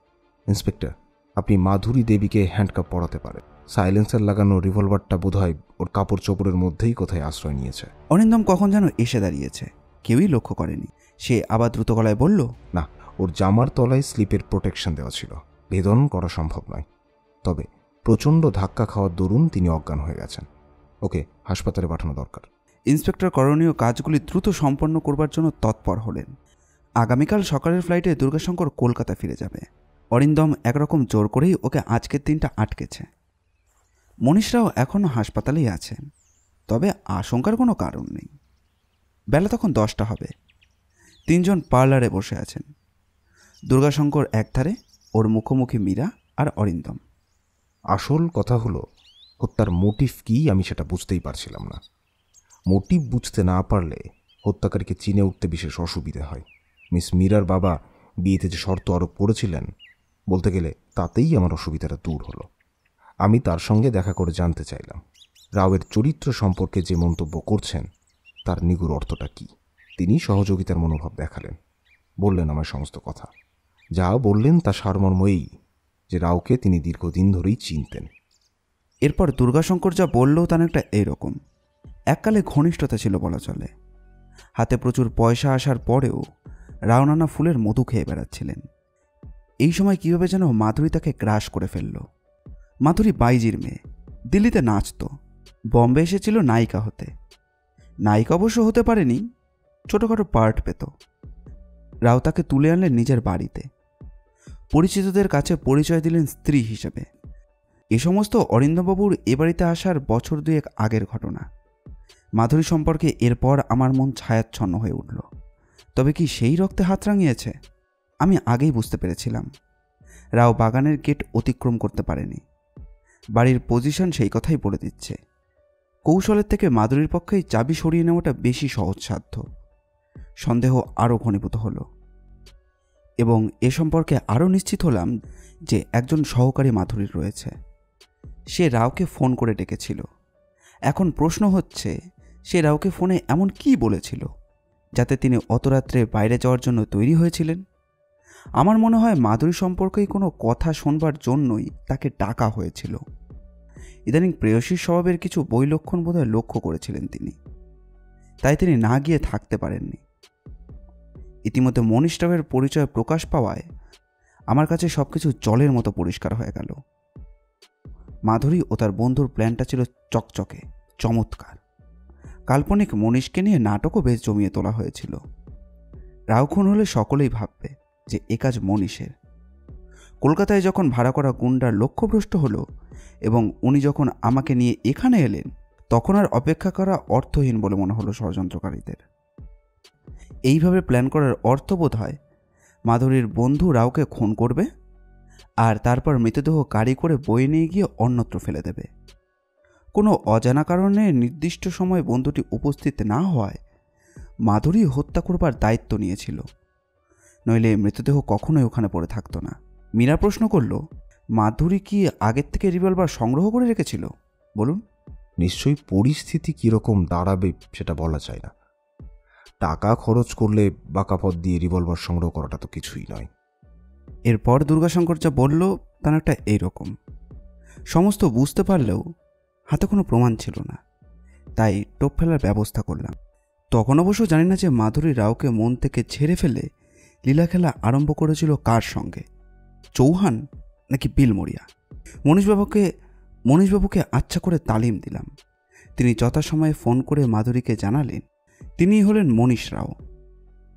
ইন্সপেক্টর, আপনি মাধুরী দেবীকে হ্যান্ডকাপ পরাতে পারেন। সাইলেন্সার লাগানো রিভলভারটা বোধহয় ওর কাপড় চোপড়ের মধ্যেই কোথায় আশ্রয় নিয়েছে। অরিন্দম কখন যেন এসে দাঁড়িয়েছে, কেউই লক্ষ্য করেনি। সে আবার দ্রুত গলায় বলল, না, ওর জামার তলায় স্লিপের প্রোটেকশন দেওয়া ছিল। ভেদন করা সম্ভব নয়, তবে প্রচণ্ড ধাক্কা খাওয়ার দরুন তিনি অজ্ঞান হয়ে গেছেন। ওকে হাসপাতালে পাঠানো দরকার। ইন্সপেক্টর করণীয় কাজগুলি দ্রুত সম্পন্ন করবার জন্য তৎপর হলেন। আগামীকাল সকালের ফ্লাইটে দুর্গাশঙ্কর কলকাতা ফিরে যাবে। অরিন্দম একরকম জোর করেই ওকে আজকের দিনটা আটকেছে। মনীষরাও এখনও হাসপাতালেই আছেন, তবে আশঙ্কার কোনো কারণ নেই। বেলা তখন 10টা হবে। 3 জন পার্লারে বসে আছেন। দুর্গাশঙ্কর একধারে, ওর মুখোমুখি মীরা আর অরিন্দম। আসল কথা হলো, হত্যার মোটিভ কি আমি সেটা বুঝতেই পারছিলাম না। মোটিভ বুঝতে না পারলে হত্যাকারীকে চিনে উঠতে বিশেষ অসুবিধে হয়। মিস মীরার বাবা বিয়েতে যে শর্ত আরোপ করেছিলেন, বলতে গেলে তাতেই আমার অসুবিধাটা দূর হলো। আমি তার সঙ্গে দেখা করে জানতে চাইলাম রাওয়ের চরিত্র সম্পর্কে যে মন্তব্য করছেন তার নিগুড় অর্থটা কী। তিনি সহযোগিতার মনোভাব দেখালেন, বললেন আমার সমস্ত কথা। যা বললেন তা সারমর্মই যে রাওকে তিনি দীর্ঘদিন ধরেই চিনতেন। এরপর দুর্গাশঙ্কর যা বললেও তা একটা এইরকম। এককালে ঘনিষ্ঠতা ছিল বলা চলে। হাতে প্রচুর পয়সা আসার পরেও রাও নানা ফুলের মধু খেয়ে বেড়াচ্ছিলেন। এই সময় কীভাবে যেন মাধুরী তাকে গ্রাস করে ফেলল। মাধুরী বাইজির মেয়ে, দিল্লিতে নাচত, বম্বে এসেছিল নায়িকা হতে। নায়িকা অবশ্য হতে পারেনি, ছোটোখাটো পার্ট পেত। রাও তাকে তুলে আনলেন নিজের বাড়িতে, পরিচিতদের কাছে পরিচয় দিলেন স্ত্রী হিসেবে। এ সমস্ত অরিন্দমবাবুর এ বাড়িতে আসার বছর দুয়েক আগের ঘটনা। মাধুরী সম্পর্কে এরপর আমার মন ছায়াচ্ছন্ন হয়ে উঠল। তবে কি সেই রক্তে হাত রাঙিয়েছে? আমি আগেই বুঝতে পেরেছিলাম। রাও বাগানের গেট অতিক্রম করতে পারেনি। বাড়ির পজিশন সেই কথাই বলে দিচ্ছে। কৌশলের থেকে মাধুরীর পক্ষেই চাবি সরিয়ে নেওয়াটা বেশি সহজসাধ্য। সন্দেহ আরও ঘনীভূত হলো এবং এ সম্পর্কে আরও নিশ্চিত হলাম যে একজন সহকারী মাধুরীর রয়েছে। সে রাওকে ফোন করে ডেকেছিল। এখন প্রশ্ন হচ্ছে, সে রাওকে ফোনে এমন কি বলেছিল যাতে তিনি অত রাত্রে বাইরে যাওয়ার জন্য তৈরি হয়েছিলেন? আমার মনে হয় মাধুরী সম্পর্কেই কোনো কথা শোনবার জন্যই তাকে ডাকা হয়েছিল। ইদানিং প্রেয়সীর স্বভাবের কিছু বৈলক্ষণ বোধহয় লক্ষ্য করেছিলেন তিনি, তাই তিনি না গিয়ে থাকতে পারেননি। ইতিমধ্যে মনীষ রাওয়ের পরিচয় প্রকাশ পাওয়ায় আমার কাছে সবকিছু জলের মতো পরিষ্কার হয়ে গেল। মাধুরী ও তার বন্ধুর প্ল্যানটা ছিল চকচকে, চমৎকার। কাল্পনিক মনীষকে নিয়ে নাটকও বেশ জমিয়ে তোলা হয়েছিল। রাও খুন হলে সকলেই ভাববে যে এ কাজ মনীষের। কলকাতায় যখন ভাড়া করা গুন্ডার লক্ষ্যভ্রষ্ট হলো এবং উনি যখন আমাকে নিয়ে এখানে এলেন, তখন আর অপেক্ষা করা অর্থহীন বলে মনে হলো ষড়যন্ত্রকারীদের। এইভাবে প্ল্যান করার অর্থ বোধ হয় মাধুরীর বন্ধু রাওকে খুন করবে আর তারপর মৃতদেহ গাড়ি করে বয়ে নিয়ে গিয়ে অন্যত্র ফেলে দেবে। কোনো অজানা কারণে নির্দিষ্ট সময়ে বন্ধুটি উপস্থিত না হওয়ায় মাধুরী হত্যা করবার দায়িত্ব নিয়েছিল, নইলে মৃতদেহ কখনোই ওখানে পড়ে থাকতো না। মীরা প্রশ্ন করল, মাধুরী কি আগের থেকে রিভলভার সংগ্রহ করে রেখেছিল? বলুন। নিশ্চয়ই পরিস্থিতি কীরকম দাঁড়াবে সেটা বলা যায় না। টাকা খরচ করলে বাঁকা পথ দিয়ে রিভলভার সংগ্রহ করাটা তো কিছুই নয়। এরপর দুর্গাশঙ্কর যা বলল তা একটা এইরকম। সমস্ত বুঝতে পারলেও হাতে কোনো প্রমাণ ছিল না, তাই টোপ ফেলার ব্যবস্থা করলাম। তখন অবশ্য জানি না যে মাধুরী রাওকে মন থেকে ছেড়ে ফেলে লীলা খেলা আরম্ভ করেছিল কার সঙ্গে, চৌহান নাকি বিলমরিয়া। মনীষবাবুকে আচ্ছা করে তালিম দিলাম। তিনি যথাসময়ে ফোন করে মাধুরীকে জানালেন তিনিই হলেন মনীষ রাও।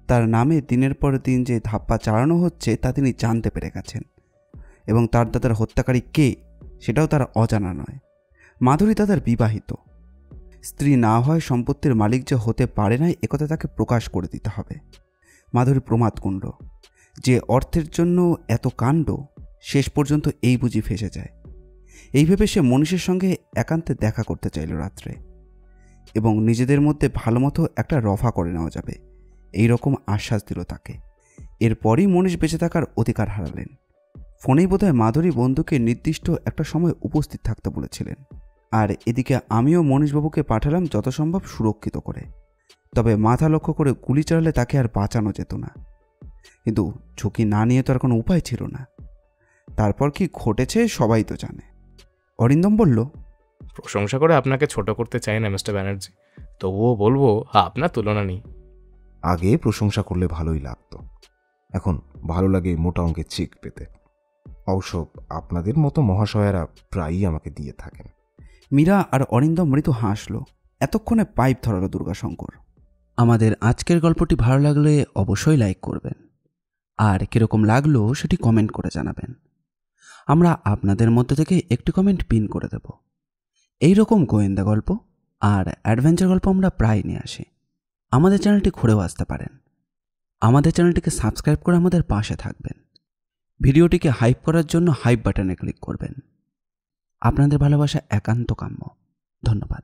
তার নামে দিনের পর দিন যে ধাপ্পা চালানো হচ্ছে তা তিনি জানতে পেরে গেছেন এবং তার দাদার হত্যাকারী কে সেটাও তার অজানা নয়। মাধুরী দাদার বিবাহিত, স্ত্রী না হয় সম্পত্তির মালিক যে হতে পারে না একথা তাকে প্রকাশ করে দিতে হবে। মাধুরী প্রমাদ কুণ্ড, যে অর্থের জন্য এত কাণ্ড শেষ পর্যন্ত এই বুঝি ফেসে যায়। এইভাবে সে মনীষের সঙ্গে একান্তে দেখা করতে চাইল রাত্রে এবং নিজেদের মধ্যে ভালো মতো একটা রফা করে নেওয়া যাবে এই রকম আশ্বাস দিল তাকে। এরপরই মনীষ বেঁচে থাকার অধিকার হারালেন। ফোনেই বোধহয় মাধুরী বন্ধুকে নির্দিষ্ট একটা সময় উপস্থিত থাকতে বলেছিলেন, আর এদিকে আমিও মনীষবাবুকে পাঠালাম যত সম্ভব সুরক্ষিত করে। তবে মাথা লক্ষ্য করে গুলি চালালে তাকে আর বাঁচানো যেত না, কিন্তু ঝুঁকি না নিয়ে তো আর কোনো উপায় ছিল না। তারপর কি ঘটেছে সবাই তো জানে। অরিন্দম বলল, প্রশংসা করে আপনাকে ছোট করতে চাই না মিস্টার ব্যানার্জি, তবুও বলবো আপনার তুলনা নেই। আগে প্রশংসা করলে ভালোই লাগতো, এখন ভালো লাগে মোটা অঙ্কের চেক পেতে। অবশ্য আপনাদের মতো মহাশয়েরা প্রায়ই আমাকে দিয়ে থাকেন। মীরা আর অরিন্দম মৃদু হাসল। এতক্ষণে পাইপ ধরালো দুর্গাশঙ্কর। আমাদের আজকের গল্পটি ভালো লাগলে অবশ্যই লাইক করবেন, আর কীরকম লাগলো সেটি কমেন্ট করে জানাবেন। আমরা আপনাদের মধ্যে থেকে একটি কমেন্ট পিন করে দেব। এই রকম গোয়েন্দা গল্প আর অ্যাডভেঞ্চার গল্প আমরা প্রায় নিয়ে আসি। আমাদের চ্যানেলটি ঘুরেও আসতে পারেন। আমাদের চ্যানেলটিকে সাবস্ক্রাইব করে আমাদের পাশে থাকবেন। ভিডিওটিকে হাইপ করার জন্য হাইপ বাটনে ক্লিক করবেন। আপনাদের ভালোবাসা একান্ত কাম্য। ধন্যবাদ।